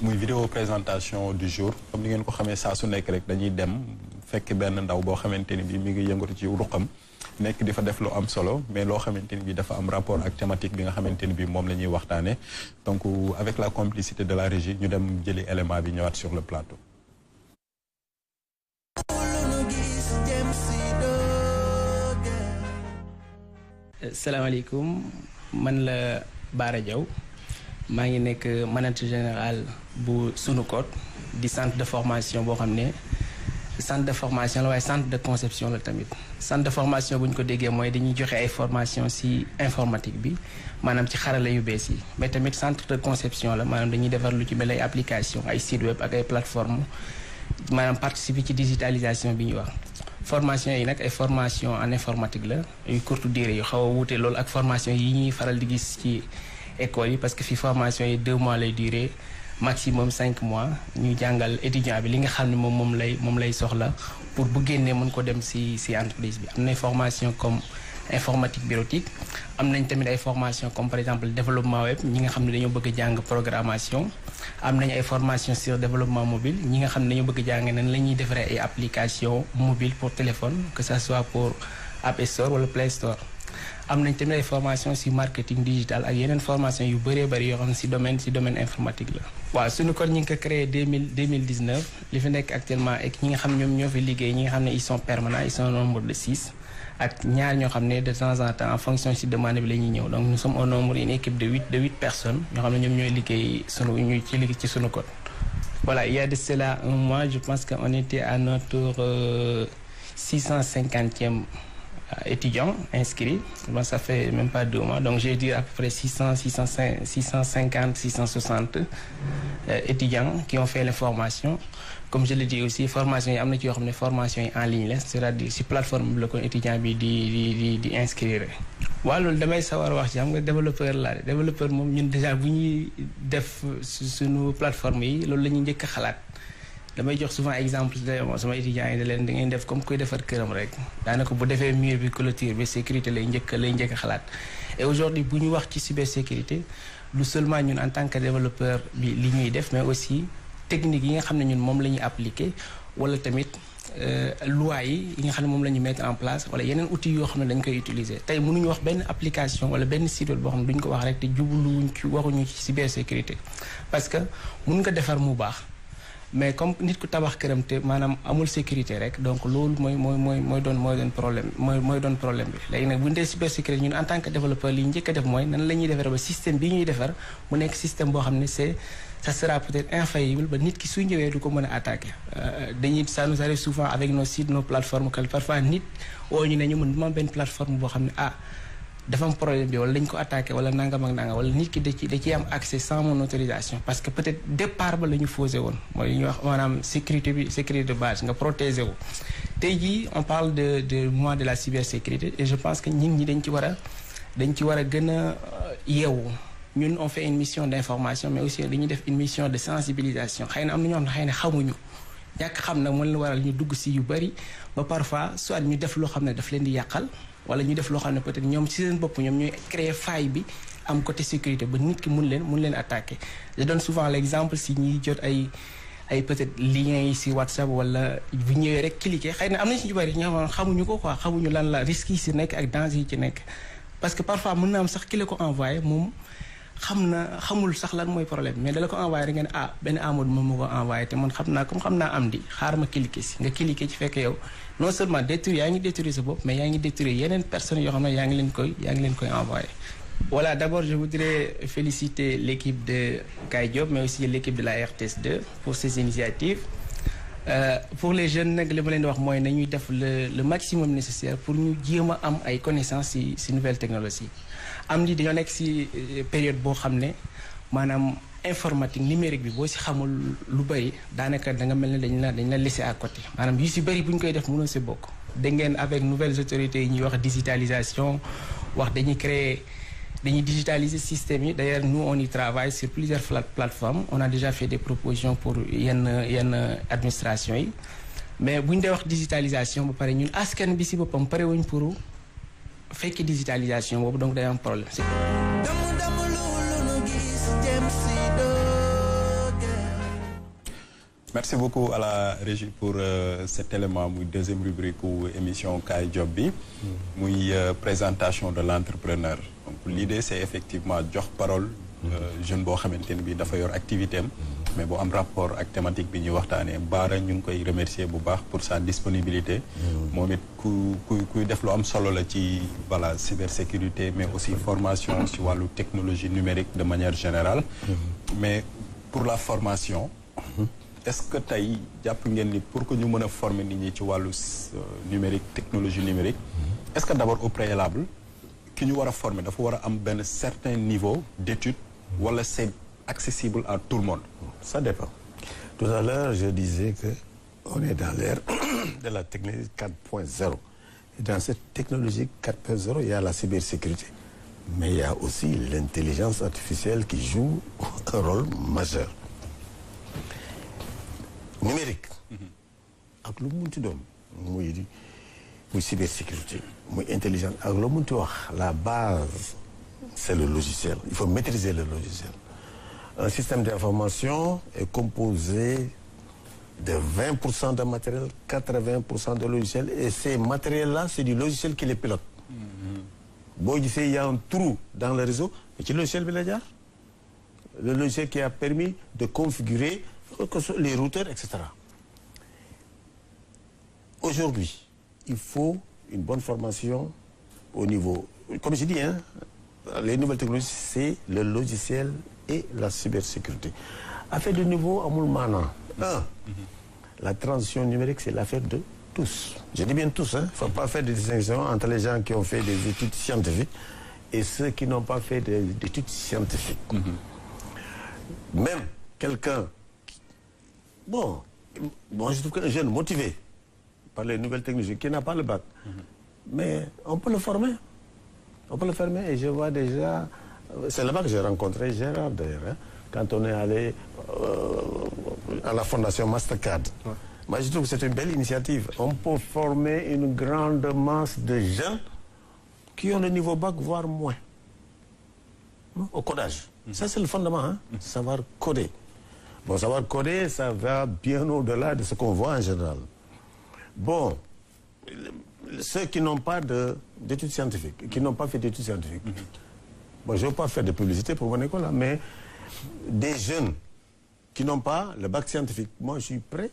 Speaker 2: muy vidéo présentation du jour comme ni ngeen ko xamee saa su nekk rek dañuy dem fekk benn ndaw boo xamante ni bii mi ngi yëngatu ci ruqam nekk di fa def lu am solo mais loo xamante ni bii dafa am rapport ak thématique bi nga xamante ni bii moom la ñuy waxtaanee donc avec la complicité de la régie ñu dem jëli élément bi ñëwaat sur le plateau.
Speaker 10: salaamaaleykum man la Bara Diaw maa ngi nekk manager général bu Sunukot di centre de formation boo xam ne centre de formation la waaye centre de conception la tamit centre de formation bu ñu ko déggee mooy dañuy joxe ay formation ci informatique bi maanaam ci xarala yu bees yi mais tamit centre de conception la maanaam dañuy defar lu ci mel ay application ay site web ak ay plateforme maanaam participer ci digitalisation bi ñuy wax formation yi nag ay formation en informatique la yu courte durée yu xaw a wuute loolu ak formation yi ñuy faral di gis ci école yi parce que fi formation yi 2 mois lay durer maximum 5 mois ñu jàngal étudiant bi li nga xam ne moom lay soxla pour bu génnee mën ko dem ci entreprise bi am na formation comme informatique bureautique am nañ tamit ay formation comme par exemple développement web ñi nga xam ne dañoo bëgg a jàng programmation am nañ ay formation sur développement mobile ñi nga xam ne dañoo bëgg a jàng nan la ñuy defaree ay application mobile pour téléphone que ça soit pour App Store wala Play Store am nañ tamit ay formation ci marketing digital ak yeneen formation yu bëree bëri yoo xam ne ci domaine informatique la waaw suñu kon ñi ngi ko créé 2019 li fi nekk actuellement ak ñi nga xam ñoom ñoo fi liggéey ñi nga xam ne ils sont permanents ils sont au nombre de 6 ak ñaar ñoo xam ne de temps en temps en fonction ci demande bi la ñuy ñëw donc nous sommes au nombre une équipe de 8 personnes ñoo xam ne ñoom ñooy liggéey ci sunu code voilà il y a de cela un mois je pense que on était à notre 650e étudiants inscrits bon ça fait même pas 2 mois donc j'ai dit à peu près 650 660 étudiants qui ont fait les formations comme je l'ai dit aussi formation yi am na ci yoo xam ne formation yi en ligne la c'est-à-dire ci plateforme bi la ko étudiant bi di inscrire waaw loolu damay sawar wax ci xam nga développeur moom ñun déjà bu ñuy def suñu plateforme yi loolu la ñuy njëkk a xalaat damay jox souvent exemple sama étudiants yi da leen da ngeen def comme kuy defar këram rek daanaka bu defee mur bi clôture bi sécurité lay njëkk a xalaat et aujourd'hui bu ñu wax ci cybersécurité du seulement ñun en tant que développeur bi li ñuy def mais aussi technique yi nga xam ne ñun moom la ñuy appliquer wala tamit loi yi nga xam ne moom la ñu mettre en place wala yeneen outils yoo xam ne dañ koy utiliser tey mënuñu wax benn application wala benn site boo xam ne duñ ko wax rek te jubluwuñ ci waxuñu ci cybersécurité parce que mun nga defar mu baax mais comme nit ku tabax këram te maanaam amul sécurité rek donc loolu mooy doon problème bi léegi nag bu ñu dee cybersécurité ñun en tant que développeur li ñu njëkk a def mooy nan la ñuy defar ba système bi ñuy defar mu nekk système boo xam ne ça sera peut-être infaillible ba nit ki su ñëwee du ko mën a attaquer ça nous arrive souvent avec nos sites nos plateformes que parfois nit woo ñu ne ñu mën duma benn plateforme boo xam ne dafa am problème bi wala dañ ko attaqué wala nangam ak nangam wala nit ki da ciy am accès sans mon autorisation parce que peut-être départ ba la ñu fausé woon mooy li ñuy wax maanaam sécurité de base nga protéger wu. tey jii on parle de mois de la cybersécurité et je pense que nit ñi dañ ci war a gën a yeewu ñun on fait une mission d'information mais aussi dañuy def une mission de sensibilisation xëy na am na ñoo xam ne xëy na xamuñu ñàkk xam nag mën la waral ñu dugg si yu bari ba parfois soit ñu def loo xam ne daf leen di yàqal. wala ñu def loo xam ne peut-être ñoom ci seen bopp ñoom ñooy créer faille bi am côté sécurité ba nit ki mun leen attaquer je donne souvent l'exemple si ñuy jot ay peut-être liens yi si WhatsApp wala bu ñëwee rek cliquer xëy na am na ci ñu bari ñoo xamuñu ko quoi xamuñu lan la risque yi si nekk ak danger yi ci nekk parce que parfois mën na am sax ki la ko envoyé moom xamul sax lan mooy problème mais dala ko envoyé rek nga ne benn Amadou moom moo ko envoyé te man xam naa am di xaar ma cliquer si nga cliquer ci fekk yow non seulement yaa ngi détruire sa bopp mais yaa ngi détruire yeneen personnes yoo xam ne yaa ngi leen koy envoyé. Voilà, d'abord je voudrais féliciter l'équipe de Kay Diop mais aussi l'équipe de la RTS2 pour ces initiatives. Pour les jeunes nag li ma leen di wax mooy nañuy def le maximum nécessaire pour ñu jéem a am ay connaissances ci nouvelles technologies am di dañoo nekk ci période boo xam ne maanaam informatique numérique bi boo ci xamul lu bari daanaka da nga mel ne dañ la laisser à côté maanaam yu ci bari bu ñu koy def mënoo ci bokk. dégg ngeen avec nouvelles autorités yi ñuy wax digitalisation wax dañuy digitaliser système yi d'ailleurs nous on y travaille sur plusieurs plateformes on a déjà fait des propositions pour yenn administration yi mais bu ñu dee wax digitalisation ba pare ñun askan bi ci boppam pare wuñ pour fekk digitalisation boobu donc day am problème.
Speaker 2: Merci beaucoup à la régie pour cet élément muy deuxième rubrique ou émission Kay Job bi muy présentation de l'entrepreneur. Donc l'idée c'est effectivement jox parole jeune boo xamante ne bi dafa yor activité am mais bu am rapport ak thématique bi ñuy waxtaanee Baara ñu ngi koy remercier bu baax pour sa disponibilité moom it kuy def lu am solo la ci voilà cybersécurité mais aussi formation ci wàllu technologie numérique de manière générale mais pour la formation est-ce que tey jàpp ngeen ni pour que ñu mën a former nit ñi ci wàllu numérique technologie numérique est-ce que d'abord au préalable ki ñu war a former dafa war a am benn certain niveau d'étude wala c'est accessible à tout le monde?
Speaker 3: Ça dépend. Tout à l'heure je disais que on est dans l'ère de la technologie 4.0 et dans cette technologie 4.0 il y a la cybersécurité mais il y a aussi l'intelligence artificielle qui joue un rôle majeur. Numérique ak lu mu munti doon muy cybersécurité muy intelligence ak lu mu munti wax la base c'est le logiciel il faut maîtriser le logiciel. Un système d'information est composé de 20% de matériel 80% de logiciel et ces matériels-là c'est du logiciel qui les pilote. boo gisee il y a un trou dans le réseau mais ci logiciel bi la jaar le logiciel qui a permis de configurer les routeurs, etc. Aujourd'hui, il faut une bonne formation au niveau... Comme je dis, les nouvelles technologies, c'est le logiciel et la cybersécurité. Affaire de niveau, amul maana. La transition numérique, c'est l'affaire de tous. Je dis bien tous, il ne faut pas faire de distinction entre les gens qui ont fait des études scientifiques et ceux qui n'ont pas fait d'études scientifiques. Même quelqu'un... Bon, je trouve qu'un jeune motivé par les nouvelles technologies, qui n'a pas le bac, mais on peut le former. On peut le former et je vois déjà... C'est là-bas que j'ai rencontré Gérard d'ailleurs, quand on est allé à la fondation Mastercard. Ouais. Moi, je trouve que c'est une belle initiative. On peut former une grande masse de jeunes qui ont le niveau bac, voire moins, au codage. Ça, c'est le fondement, savoir coder. Bon, savoir coder, ça va bien au-delà de ce qu'on voit en général. Bon, ceux qui n'ont pas d'études scientifiques, qui n'ont pas fait d'études scientifiques. Bon, je ne veux pas faire de publicité pour mon école, mais des jeunes qui n'ont pas le bac scientifique, moi, je suis prêt.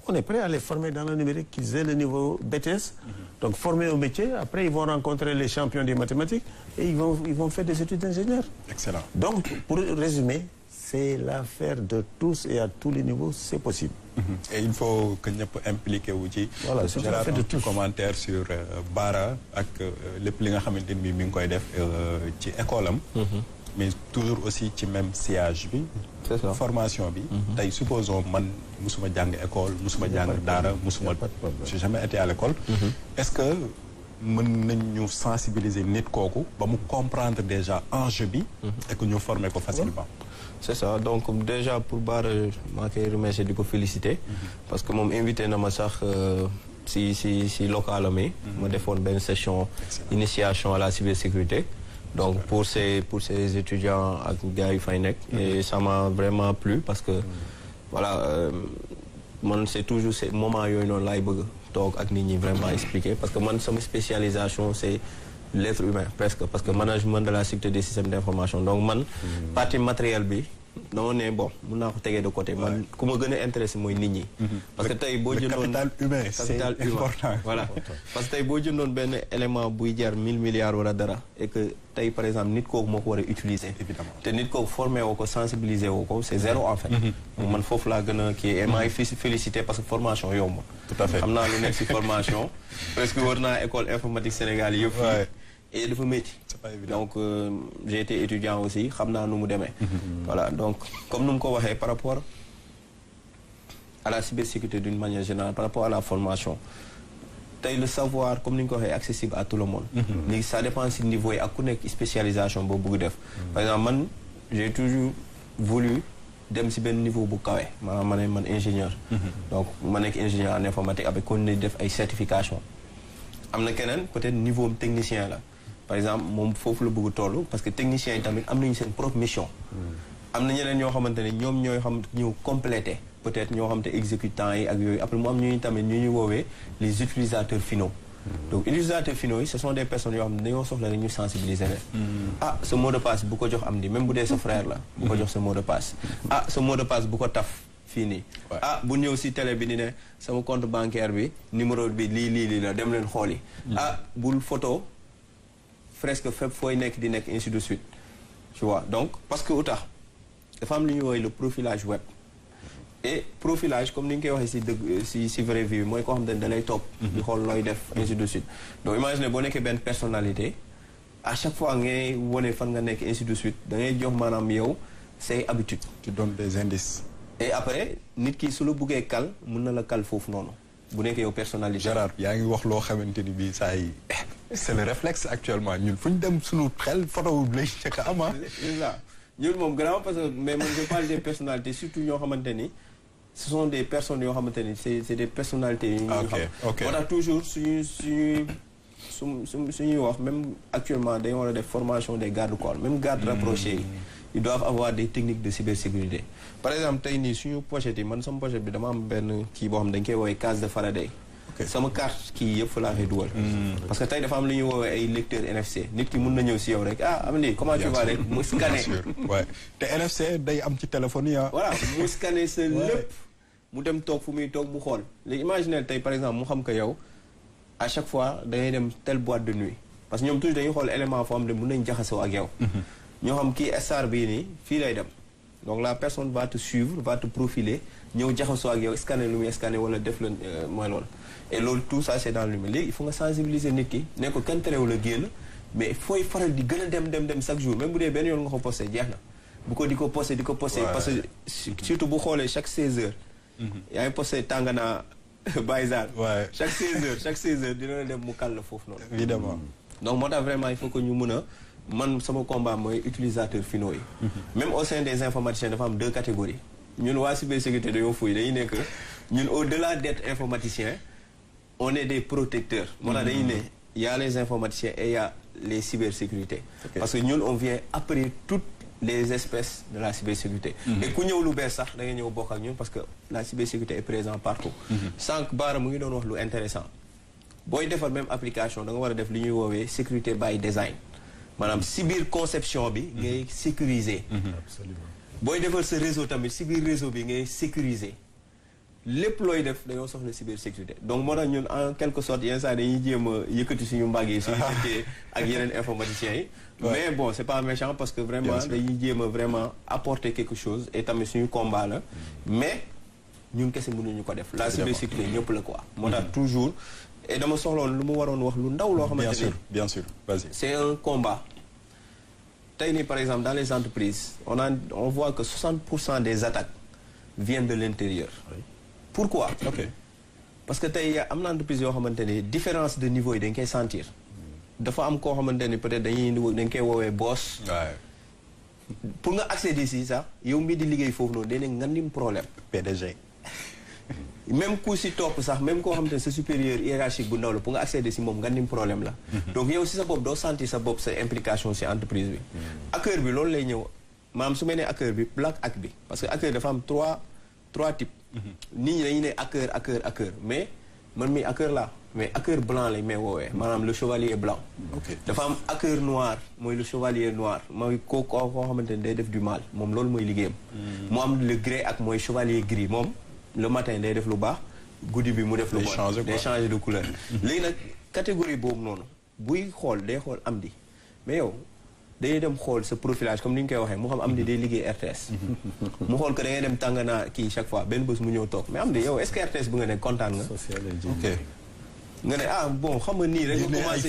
Speaker 3: On est prêt à les former dans le numérique, qu'ils aient le niveau BTS. Donc, former au métier. Après, ils vont rencontrer les champions des mathématiques et ils vont faire des études d'ingénieur.
Speaker 2: Excellent.
Speaker 3: Donc, pour résumer, c'est l'affaire de tous et à tous les niveaux, c'est possible.
Speaker 2: Et il faut que ñëpp impliqué wu ci.
Speaker 3: Voilà, c'est l'affaire de tous.
Speaker 2: Commentaire sur Bara ak lépp li nga xamante ni mi ngi koy def ci école am. Mais toujours aussi ci même sillage bi.
Speaker 4: C'est ça.
Speaker 2: Formation bi. tey supposons man musuma jàng école musuma jàng daara musuma. j'ai jamais été à l'école. Est-ce que mën nañ ñu sensibiliser nit kooku ba mu comprendre déjà enjeu bi. et que ñu former ko facilement.
Speaker 4: C'est ça, donc déjà pour Bara maa koy remercier di ko féliciter. parce que moom invité na ma sax si local ami. ma defoon benn session initiation à la cybersécurité. donc pour ces étudiants ak gars yu fay nekk. et ça m'a vraiment plu parce que voilà man c'est toujours ces moments yooyu noonu laay bëgg toog ak nit ñi vraiment expliquer parce que man sama spécialisation c'est l'être humain presque parce que management de la sécurité des systèmes d'information donc man partie matérielle bi dama ne bon mun naa ko tegee de côté man ku ma gën a intéressé mooy nit ñi parce que tey boo jëndoon
Speaker 2: capital humain c'est important
Speaker 4: voilà parce que tey boo jëndoon benn élément buy jar 1000 milliards wala dara et que tey par exemple nit kooku moo ko war a utiliser évidemment te nit kooku formé woo ko sensibiliser woo ko c'est zéro en fait man foofu laa gën a kii et maay félicité parce que formation yomb
Speaker 2: tout à fait
Speaker 4: xam naa lu nekk si formation presque war naa école informatique Sénégal yëpp et dafa métti donc j'ai été étudiant aussi xam naa nu mu demee voilà donc comme nu mu ko waxee par rapport à la cybersécurité d'une manière générale par rapport à la formation tey le savoir comme ni ñu ko waxee accessible à tout le monde léegi ça dépend si niveau yi ak ku nekk spécialisation boobu bëgg def par exemple man j'ai toujours voulu dem si benn niveau bu kawe maanaam ma ne man ingénieur donc ma nekk ingénieur en informatique avec continuer def ay certification am na keneen peut-être niveau technicien la par exemple moom foofu la bëgg toll parce que techniciens yi tamit am nañu seen propre mission am na ñeneen ñoo xamante ne ñoom ñooy xam ñëw compléter peut-être ñoo xamante exécutants yi ak yooyu après mu am ñu tamit ñu ñuy woowee les utilisateurs finaux donc utilisateurs finaux yi ce sont des personnes yoo xam ne dañoo soxla rek ñu sensibiliser leen ce mot de passe bu ko jox am di même bu dee sa frère la bu ko jox sa mot de passe ce mot de passe bu ko taf fii nii bu ñëw si télé bi ni ne sama compte bancaire bi numéro bi lii la dem leen xooli bul photo presque fépp fooy nekk di nekk ainsi de suite tu vois donc parce que utax dafa am lu ñuy woowee le profilage web et profilage comme ni nga koy waxee si dëgg si vraie vie mooy koo xam ne da lay topp di xool looy def ainsi de suite donc imagine boo nekkee benn personnalité à chaque fois ngay wone fan nga nekk ainsi de suite da ngay jox maanaam yow say habitudes
Speaker 2: tu donnes des indices
Speaker 4: et après nit ki su la buggee kal mën na la kal foofu noonu bu nekkee yow personnalité
Speaker 2: Gérard yaa ngi wax loo xamante ni bii saa yi c'est le réflexe actuellement ñun fu ñu dem suñu xel photo lay njëkk a am
Speaker 4: ñun moom grand parce que mais man je parle des personnalités surtout ñoo xamante ni ce sont des personnes yoo xamante ni c'est des personnalités yu ñu xam moo tax toujours suñuy wax même actuellement dañu war a def formation des gardes corps même gardes rapprochés yi ils doivent avoir des techniques de cybersécurité par exemple tey nii suñu pochette yi man sama pochette bi dama am benn kii boo xam dañ koy woowee case de Faraday sama carte kii yëpp fa laa koy dugal parce que tey dafa am lu ñuy woowee ay lecteur NFC nit ki mun na ñëw si yow rek am ni comment tu vas rek mu scanner
Speaker 2: te NFC day am ci téléphone yi
Speaker 4: voilà mu scanner sa lépp mu dem toog fu muy toog mu xool léegi imaginer tey par exemple mu xam que yow à chaque fois da ngay dem telle boîte de nuit parce que ñoom toujours dañuy xool élément foo xam ne mun nañ jaxasoo ak yow ñoo xam kii star bii nii fii lay dem donc la personne va te suivre va te profiler ñëw jaxasoo ak yow scanner lu muy scanner wala def la mooy loolu et loolu tout ça c'est dans l'humain léegi il faut nga sensibiliser nit ki ne ko kenn terewul a génn mais fooy faral di gën a dem chaque jour même bu dee benn yoon nga ko posté jeex na bu ko di ko posté parce que surtout bu xoolee chaque 16 heures yaa ngi posté tànganaa Baysal chaque 16 heures dina la dem mu kàll foofu noonu
Speaker 2: évidemment
Speaker 4: donc moo tax vraiment il faut que ñu mën a man sama combat mooy utilisateur finaux yi même au sein des informaticiens dafa am 2 catégories ñun waa cybersécurité dañoo fuy dañuy nekk ñun au-delà d'être informaticien on est des protecteurs moo tax dañuy ne y a les informaticiens et y a les cybersécurités parce que ñun on vient après toutes les espèces de la cybersécurité et ku ñëw lu bees sax da nga ñëw bokk ak ñun parce que la cybersécurité est présente partout sànq Bara mu ngi doon wax lu intéressant booy defar même application da nga war a def li ñuy woowee sécurité by design maanaam si biir conception bi ngay sécuriser booy defar sa réseau tamit si biir réseau bi ngay sécuriser lépp looy def dañoo soxla cybersécurité donc moo tax ñun en quelque sorte yenn saa dañuy jéem a yëkkati suñu mbagg yi suñu fekkee ak yeneen informaticiens yi mais bon c'est pas méchant parce que vraiment dañuy jéem a vraiment apporter quelque chose et tamit suñu combat la mais ñun kese mënuñu ko def la cybersécurité ñëpp la quoi moo tax toujours et dama soxloon lu mu waroon wax lu ndaw loo xamante ni
Speaker 2: bien sûr vas-y
Speaker 4: c'est un combat tey nii par exemple dans les entreprises on voit que 60% des attaques viennent de l'intérieur pourquoi parce que tey am na entreprise yoo xamante ni différence de niveau yi dañ koy sentir dafa am koo xamante ni peut-être dañ koy woowee boss pour nga accéder si sax yow mii di liggéey foofu noonu dañ nga nim problème
Speaker 2: PDG
Speaker 4: même ku si topp sax même koo xamante ne sa supérieur hiérarchique bu ndaw la pour nga accéder si moom nga nim problème la donc yow si sa bopp doo sentir sa bopp sa implication si entreprise bi acteur bi loolu lay ñëw maanaam su may nee acteur bi black hack bi parce que acteur dafa am trois types nit ñi dañuy ne acteur mais man mi acteur la mais acteur blanc lañ may woowee maanaam le chevalier blanc dafa am acteur noir mooy le chevalier noir mooy koo xamante ne day def du mal moom loolu mooy liggéeyam mu am le grey ak mooy chevalier gris moom le matin day def lu baax guddi bi mu def lu bon day changer de couleur léegi nag catégorie boobu noonu buy xool day xool am di mais yow day dem xool sa profilage comme ni ñu koy waxee mu xam am di day liggéey RTS mu xool que da ngay dem tànganaa kii chaque fois benn bés mu ñëw toog mais am di yow est-ce que RTS bu nga ne kontaan nga nga ne bon xam nga nii rek nga commencé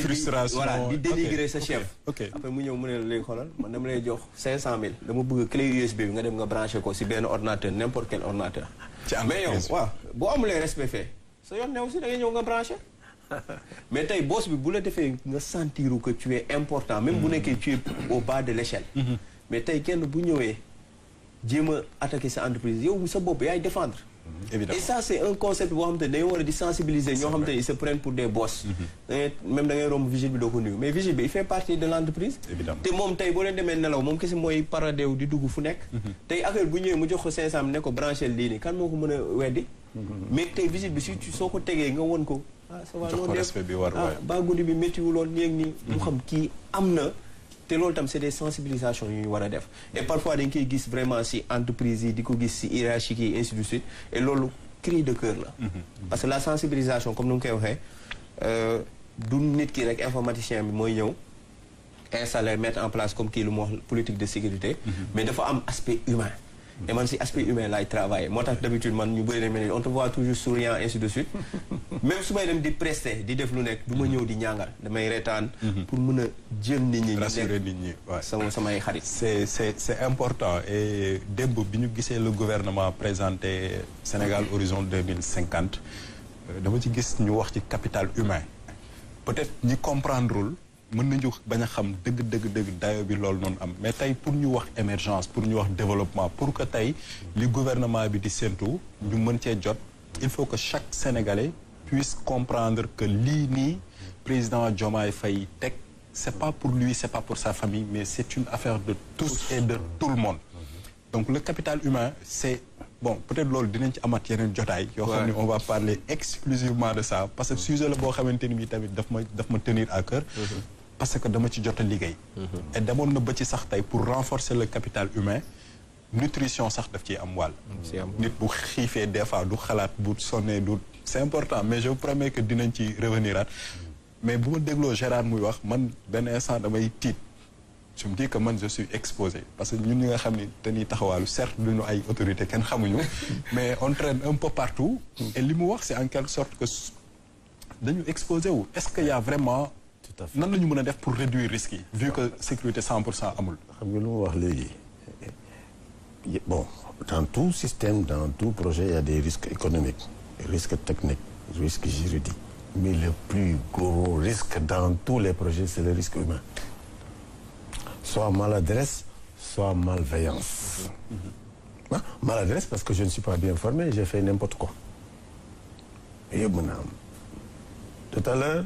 Speaker 4: di dénigrer sa chef après mu ñëw mu ne la léegi xoolal man dama lay jox 500 000 dama bëgg clé USB bi nga dem nga branché ko si benn ordinateur n'importe quel ordinateur mais yow waaw boo amulee respect fait sa yoon new si da ngay ñëw nga branché mais tey boss bi bu la defee nga sentiru que tu es important même bu nekkee tu es au bas de l'échelle mais tey kenn bu ñëwee jéem a attaquer sa entreprise yow sa bopp yaay défendre évidemment et ça c'est un concept boo xamante ne dañoo war a di sensibiliser ñoo xamante ne ils se prennent pour des boss même da ngay romb vigile bi doo ko nuyu mais vigile bi il fait partie de l'entreprise te moom tey boo leen demee nelaw moom kese mooy paradew di dugg fu nekk tey affaire bu ñëwee mu jox ko 500 ne ko branché lii nii kan moo ko mën a weddi mais tey vigile bi si soo ko tegee nga won ko ça va noonu def ba guddi bi méttiwuloon nii ak nii mu xam kii am na te loolu tam c'est des sensibilisations yu ñu war a def et parfois dañ koy gis vraiment si entreprise yi di ko gis si hiérarchie yi ainsi de suite et loolu cri de cœur la parce que la sensibilisation comme ni nga koy waxee du nit ki rek informaticien bi mooy ñëw installer mettre en place comme kii lu mu wax politique de sécurité mais dafa am aspect humain et man si aspect humain laay travailler moo tax d'habitude man ñu bëri ne on te voit toujours souriant ainsi de suite même su may dem di prester di def lu nekk du ma ñëw di ñàngal damay reetaan pour mën a jël nit ñi
Speaker 2: rassurer nit ñi
Speaker 4: samay xarit
Speaker 2: c'est important et démb bi ñu gisee le gouvernement présenté Sénégal horizon 2050 dama ci gis ñu wax ci capital humain peut-être ñi comprendrewul mën nañu bañ a xam dëgg dayo bi loolu noonu am mais tey pour ñu wax émergence pour ñu wax développement pour que tey li gouvernement bi di séntu ñu mën cee jot il faut que chaque Sénégalais puisse comprendre que lii nii président Diomaye Faye teg c'est pas pour lui c'est pas pour sa famille mais c'est une affaire de tous et de tout le monde donc le capital humain c'est bon peut-être loolu dinañ ci amat yeneen jotaay yoo xam ne on va parler exclusivement de ça parce que sujet la boo xamante ni bi tamit daf ma tenir à cœur parce que dama ci jot a liggéey et demoon na ba ci sax tey pour renforcer le capital humain nutrition sax daf ciy am wàll nit bu xiifee des fois du xalaat bu sonnee du c'est important mais je vous promets que dinañ ci revenir at mais bu ma dégloo Gérard muy wax man benn instant damay tiit je me dis que man je suis exposé parce que ñun ñi nga xam ni dañuy taxawaalu certes duñu ay autorité kenn xamuñu mais on traîne un peu partout et li mu wax c'est en quelque sorte que dañu exposé wu est-ce qu'il y a vraiment nan la ñu mën a def pour réduire risques yi vu que sécurité 100% amul
Speaker 3: xam nga lu mu wax léegi bon dans tout système dans tout projet il y a des risques économiques risques techniques risques juridiques mais le plus gros risque dans tous les projets c'est le risque humain soit maladresse soit malveillance maladresse parce que je ne suis pas bien formé j'ai fait n'importe quoi yëpp mën na am tout à l'heure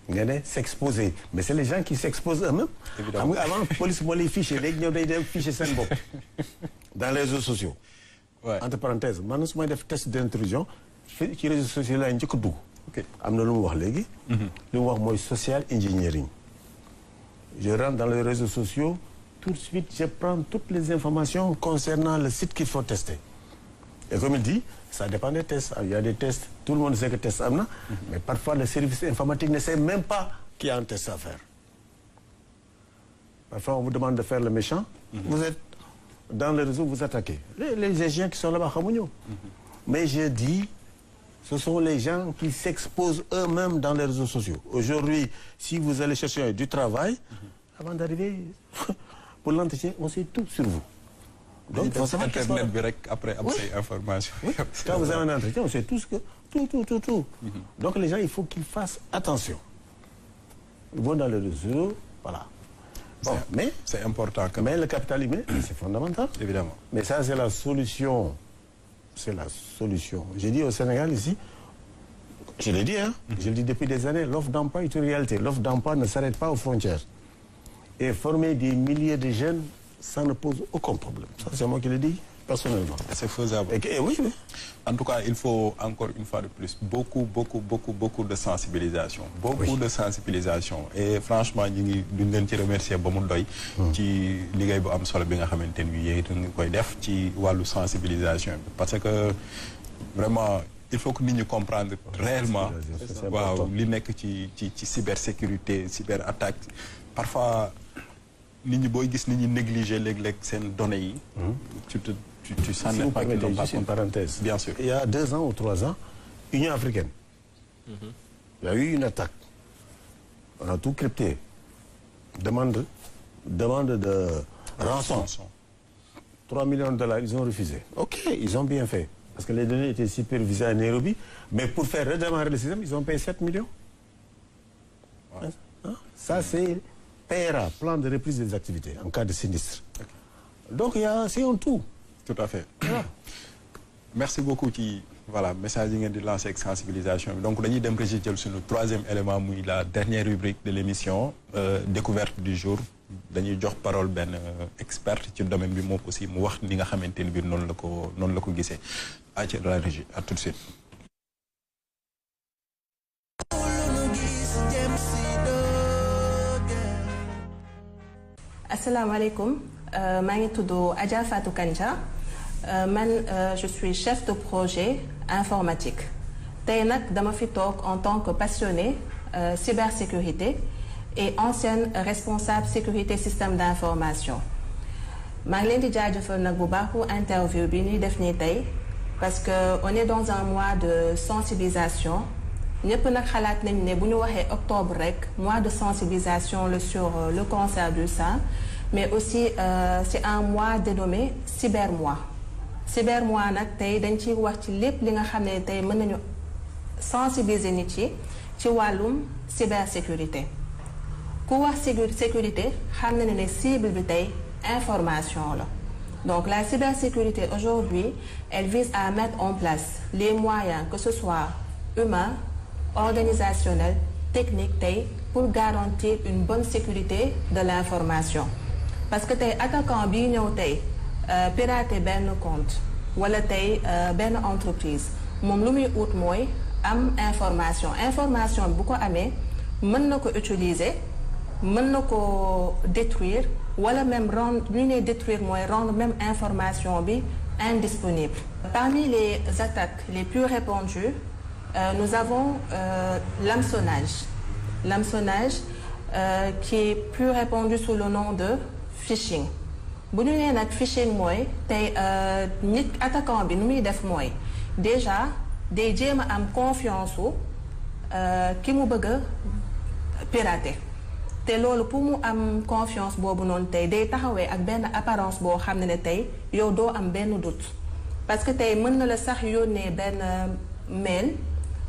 Speaker 3: nga ne s'exposer mais c'est les gens qui s'exposent eux-mêmes xam nga avant police moo lay fiché léegi ñëw day dem fiché seen bopp dans les réseaux sociaux entre parenthèses man su may def test d'intrusion ci réseaux sociaux laay njëkk a dugg am na lu mu wax léegi lu mu wax mooy social engineering je rentre dans les réseaux sociaux tout de suite je prends toutes les informations concernant le site qu'il faut tester Et comme il dit, ça dépend des tests. Il y a des tests, tout le monde sait que test amna, mais parfois le service informatique ne sait même pas qu'il y a un test à faire. Parfois on vous demande de faire le méchant, vous êtes dans le réseau, vous attaquez. Les gens qui sont là-bas, mais je dis, ce sont les gens qui s'exposent eux-mêmes dans les réseaux sociaux. Aujourd'hui, si vous allez chercher du travail, avant d'arriver pour l'entretien, on sait tout sur vous. Donc,
Speaker 2: Internet direct après ces informations.
Speaker 3: Oui. Quand vous avez un entretien, on sait tout ce que... Tout. Donc les gens, il faut qu'ils fassent attention. Ils vont dans les réseaux, voilà. Bon, mais
Speaker 2: c'est important.
Speaker 3: Mais le capital humain, c'est fondamental.
Speaker 2: Évidemment.
Speaker 3: Mais ça, c'est la solution. C'est la solution. J'ai dit au Sénégal ici, je l'ai dit, hein, je le dis depuis des années, l'offre d'emploi est une réalité. L'offre d'emploi ne s'arrête pas aux frontières. Et former des milliers de jeunes, ça ne pose aucun problème. Ça, c'est moi qui l'ai dit, personnellement.
Speaker 2: C'est faisable.
Speaker 3: Et oui.
Speaker 2: En tout cas, il faut encore une fois de plus beaucoup de sensibilisation. Beaucoup de sensibilisation. Et franchement, nous devons remercier beaucoup de ci liggéey bu am solo bi nga xamanteni bi yéen ngi koy def ci walu sensibilisation parce que vraiment il faut que nous comprendre réellement waaw li nekk ci cybersécurité cyberattaque parfois nit ñi boy gis nit ñi négliger léeg-léeg seen données yi tu sens
Speaker 3: si
Speaker 2: pas qu'ils n'ont pas
Speaker 3: une parenthèse.
Speaker 2: Bien sûr.
Speaker 3: Il y a 2 ans ou 3 ans, Union africaine. Il y a eu une attaque. On a tout crypté. Demande de rançon. 3 millions de dollars, ils ont refusé. Ok, ils ont bien fait. Parce que les données étaient supervisées à Nairobi. Mais pour faire redémarrer le système, ils ont payé 7 millions. Wow. Ça, c'est PRA, plan de reprise des activités en cas de sinistre. Okay. Donc, c'est un tout.
Speaker 2: Tout à fait. Merci beaucoup ci voilà message yi ngeen di lancer ak sensibilisation bi donc dañuy dem régi jël suñu 3e élément muy la dernière rubrique de l'émission découverte du jour dañuy jox parole benn expert ci domaine bi moom aussi mu wax ni nga xamante ni bi noonu la ko gisee de la régie à tout de suite.
Speaker 11: Assalamu alaikum, maa ngi tudd Adja Fatou Kanja. Je suis chef de projet informatique. Tey nag dama fi toog en tant que passionnée cybersécurité et ancienne responsable sécurité système d'information. maa ngi leen di jaajëfal nag bu baax pour interview bi ñuy def nii tey parce que on est dans un mois de sensibilisation. ñëpp nag xalaat nañ ne bu ñu waxee octobre rek mois de sensibilisation sur le cancer du sein mais aussi c'est un mois dénommé cybermois. Cybermois nag tey dañ ciy wax ci lépp li nga xam ne tey mën nañu sensibiliser nit yi ci wàllum cybersécurité. ku wax sécurité xam na ne cible bi tey information la. Donc la cybersécurité aujourd'hui elle vise à mettre en place les moyens que ce soit humains, organisationnels, techniques tey pour garantir une bonne sécurité de l'information. Parce que tey attaquant bi ñëw tey pirater benn compte wala tey benn entreprise moom lu muy ut mooy am information bu ko amee mën na ko utiliser mën na ko détruire wala même rendre lu ñuy détruire mooy rendre même information bi indisponible. Parmi les attaques les plus répandues nous avons l'hameçonnage. L'hameçonnage qui est plus répandu sous le nom de phishing. bu ñu nee nag phishing mooy tey nit attaquant bi nu muy def mooy déjà day jéem a am confiance su ki mu bëgg a pirater te loolu pour mu am confiance boobu noonu tey day taxawee ak benn apparence boo xam ne tey yow doo am benn doute parce que tey mën na la sax yónnee benn mail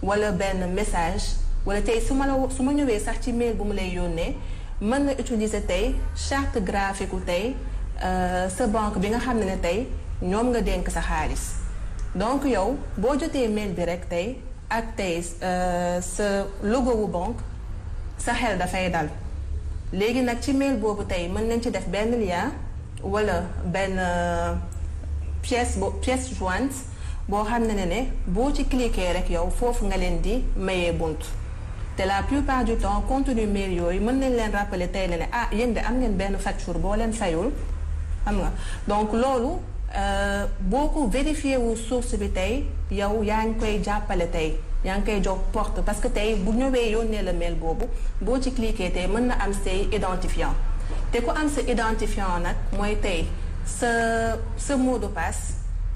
Speaker 11: wala benn message wala tey su ma ñëwee sax ci mail bu mu lay yónnee mën na utiliser tey charte graphique u tey sa banque bi nga xam ne tey ñoom nga dénk sa xaalis donc yow boo jotee mail bi rek tey ak tey sa logo wu banque sa xel dafay dal léegi nag ci mail boobu tey mën nañ ci def benn lien wala benn pièce jointe boo xam ne boo ci cliquer rek yow foofu nga leen di mayee bunt te la plupart du temps contenu mail yooyu mën nañ leen rappeler tey ne yéen de am ngeen benn facture boo leen fayul xam nga donc loolu boo ko vérifié wu source bi tey yow yaa ngi koy jàppale tey yaa ngi koy jox porte parce que tey bu ñëwee yónnee la mail boobu boo ci cliquer tey mën na am say identifiant te ku am sa identifiant nag mooy tey sa mot de passe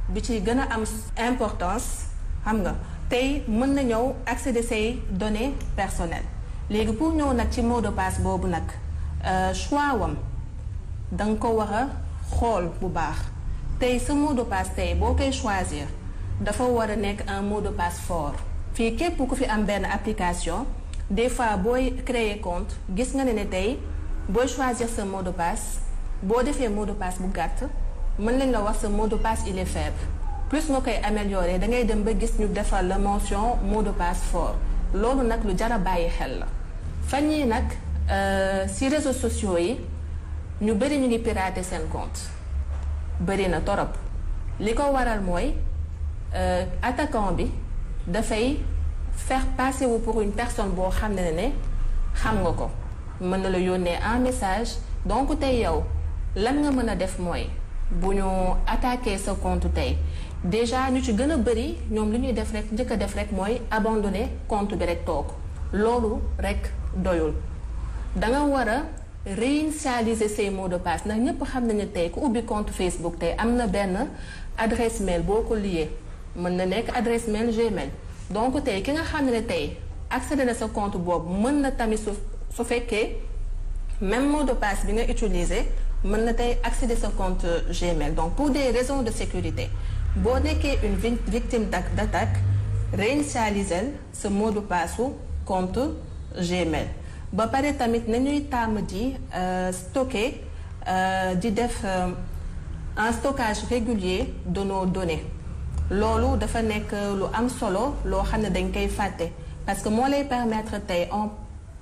Speaker 11: bi ci gën a am importance xam nga tey mën na ñëw accéder say données personnelles léegi pour ñëw nag ci mot de passe boobu nag choix wam da nga ko war a xool bu baax tey sa mot de passe tey boo koy choisir dafa war a nekk un mot de passe fort fii képp ku fi am benn application des fois booy créer compte gis nga ne tey booy choisir sa mot de passe boo defee mot de passe bu gàtt mën nañ la wax sa mot de passe il est faible plus nga koy améliorer da ngay dem ba gis ñu defal la mention mot de passe fort loolu nag lu jar a bàyyi xel la fan yii nag ci réseaux sociaux yi ñu bëri ñu ngi pirater seen compte bëri na torop li ko waral mooy attaquant bi dafay faire passer wu pour une personne boo xam ne xam nga ko mën na la yónnee un message donc tey yow lan nga mën a def mooy bu ñu attaquer sa compte tey déjà ñu ci gën a bëri ñoom li ñuy def rek njëkk a def rek mooy abandonner compte bi rek toog loolu rek doyul da nga war a réinitialiser say mots de passe ndax ñëpp xam nañu tey ku ubbi compte Facebook tey am na benn adresse mail boo ko lié mën na nekk adresse mail Gmail donc tey ki nga xam ne tey accéder na sa compte boobu mën na tamit su fekkee même mot de passe bi nga utiliser mën na tey accéder sa compte Gmail donc pour des raisons de sécurité boo nekkee une victime d'attaque réinitialiser sa mot de passe su compte Gmail ba pare tamit nañuy tàmm di stocker di def un stockage régulier de nos données loolu dafa nekk lu am solo loo xam ne dañ koy fàtte parce que moo lay permettre tey en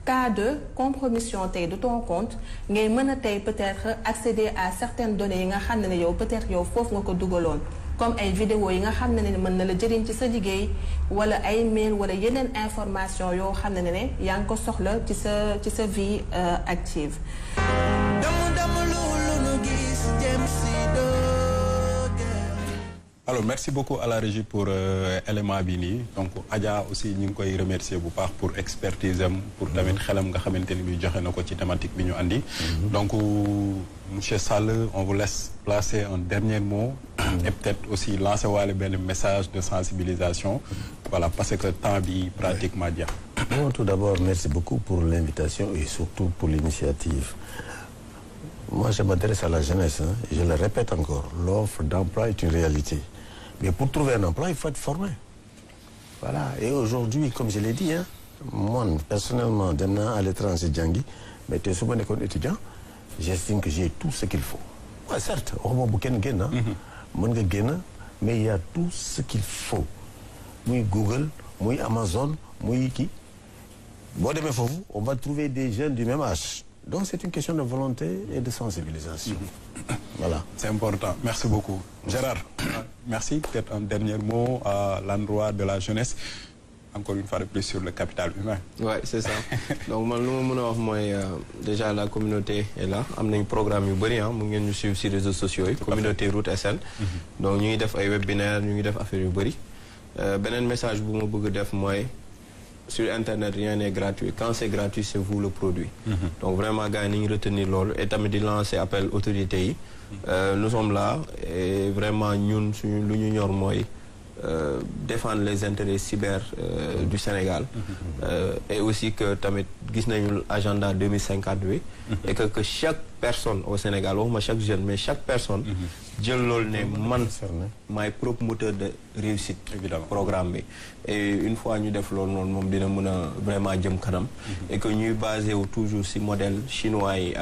Speaker 11: cas de compromission tey de ton compte ngay mën a tey peut-être accéder à certaines données yi nga xam ne yow peut-être yow foofu nga ko dugaloon comme ay vidéo yi nga xam ne mën na la jëriñ ci sa liggéey wala ay mail wala yeneen information yoo xam ne yaa ngi ko soxla ci sa vie active.
Speaker 2: Alors merci beaucoup à la régie pour élément bi nii donc Adja aussi ñu ngi koy remercier bu baax pour expertise am pour tamit xelam nga xamante ni bi joxe na ko ci thématique bi ñu andi. Donc monsieur Sall on vous laisse placer un dernier mot. Et peut-être aussi lancer waale benn message de sensibilisation. Voilà parce que temps bi pratiquement jeex.
Speaker 3: Bon, tout d'abord merci beaucoup pour l'invitation et surtout pour l'initiative. Moi je m'adresse à la jeunesse hein, et je le répète encore l'offre d'emploi est une réalité. Mais pour trouver un emploi, il faut être formé. Voilà. Et aujourd'hui, comme je l'ai dit, hein, moi, personnellement, demain à l'étranger, Djangi, mais tu es souvent un étudiant, j'estime que j'ai tout ce qu'il faut. Ouais, certes, on va beaucoup de gain, mais il y a tout ce qu'il faut. Moi, Google, moi, Amazon, moi, qui. Bon, demain, on va trouver des jeunes du même âge. Donc, c'est une question de volonté et de sensibilisation. Voilà.
Speaker 2: C'est important. Merci beaucoup. Gérard, merci. Peut-être un dernier mot à l'endroit de la jeunesse. Encore une fois de plus sur le capital humain.
Speaker 4: Oui, c'est ça. Donc, moi, déjà, la communauté est là. On a un programme qui nous suivre sur les réseaux sociaux, communauté Route SN. Donc, nous avons fait des webinaires, nous avons fait des choses. Un message que je veux dire, sur Internet, rien n'est gratuit. Quand c'est gratuit, c'est vous le produit. Donc vraiment, gagner, retenir l'ordre et tamit lancer appel aux autorités. Nous sommes là et vraiment, nous, l'Union Moy, défendre les intérêts cyber du Sénégal. Et aussi que tamit, nous l'agenda 2052 et que chaque personne au Sénégal, chaque jeune, mais chaque personne, je my propre moteur de réussite programme et une fois nous développons vraiment jëm kanam et que nous basé toujours sur modèle chinois et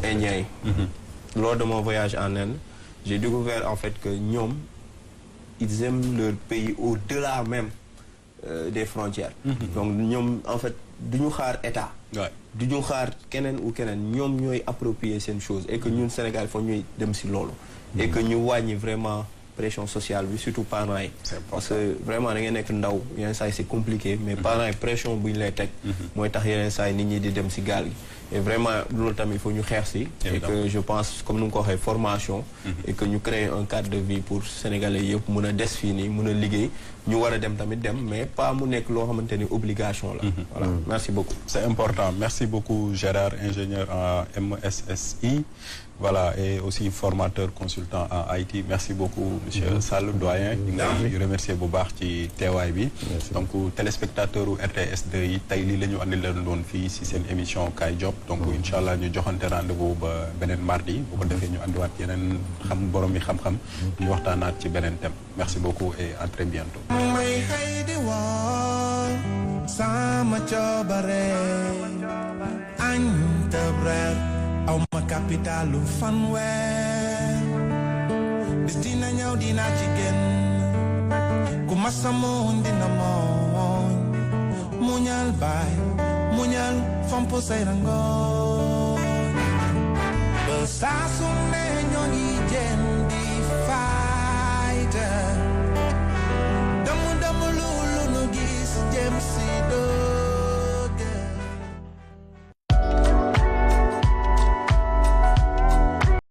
Speaker 4: indien. Lors de mon voyage en Inde, j'ai découvert en fait que ils aiment leur pays au-delà même des frontières. Donc nous en fait duñu xaar état duñu xaar keneen ou keneen ñoom ñooy approprier seen chose et que ñun Sénégal faut ñuy dem si loolu et que ñu wàññi vraiment pression sociale bi surtout parents yi parce que vraiment da ngeen nekk ndaw yeneen saa yi c'est compliqué mais parents yi pression bu ñu lay teg mooy tax yeneen saa yi nit ñi di dem si gaal gi et vraiment loolu tamit il faut ñu xeex si et que je pense comme nu nga ko waxee formation et que ñu créer un cadre de vie pour sénégalais yëpp mun a des fii nii mun a liggéey ñu war a dem tamit dem mais pas mu nekk loo xamante ni obligation la voilà merci beaucoup
Speaker 2: c'est important merci beaucoup Gérard ingénieur en MSSI voilà et aussi formateur consultant en IT merci beaucoup monsieur Sall doyen ñu ngi remercier bu baax ci teewaay bi donc téléspectateur u RTS 2 yi tey lii la ñu andi leen doon fii si seen émission Kaay Job donc incha allah ñu joxante rendez-vous ba beneen mardi bu ko defee ñu andiwaat yeneen borom yi xam-xam ñu waxtaanaat ci beneen thème merci beaucoup et à très bientôt
Speaker 1: may xëy di woon sama coobare añ tëb reer aw ma capitalu fanweer bis dina ñëw dina ci génn ku ma samoon dina moon muñal baay muñal fomp say rangoon ba saa su ne ñoo ngi jéem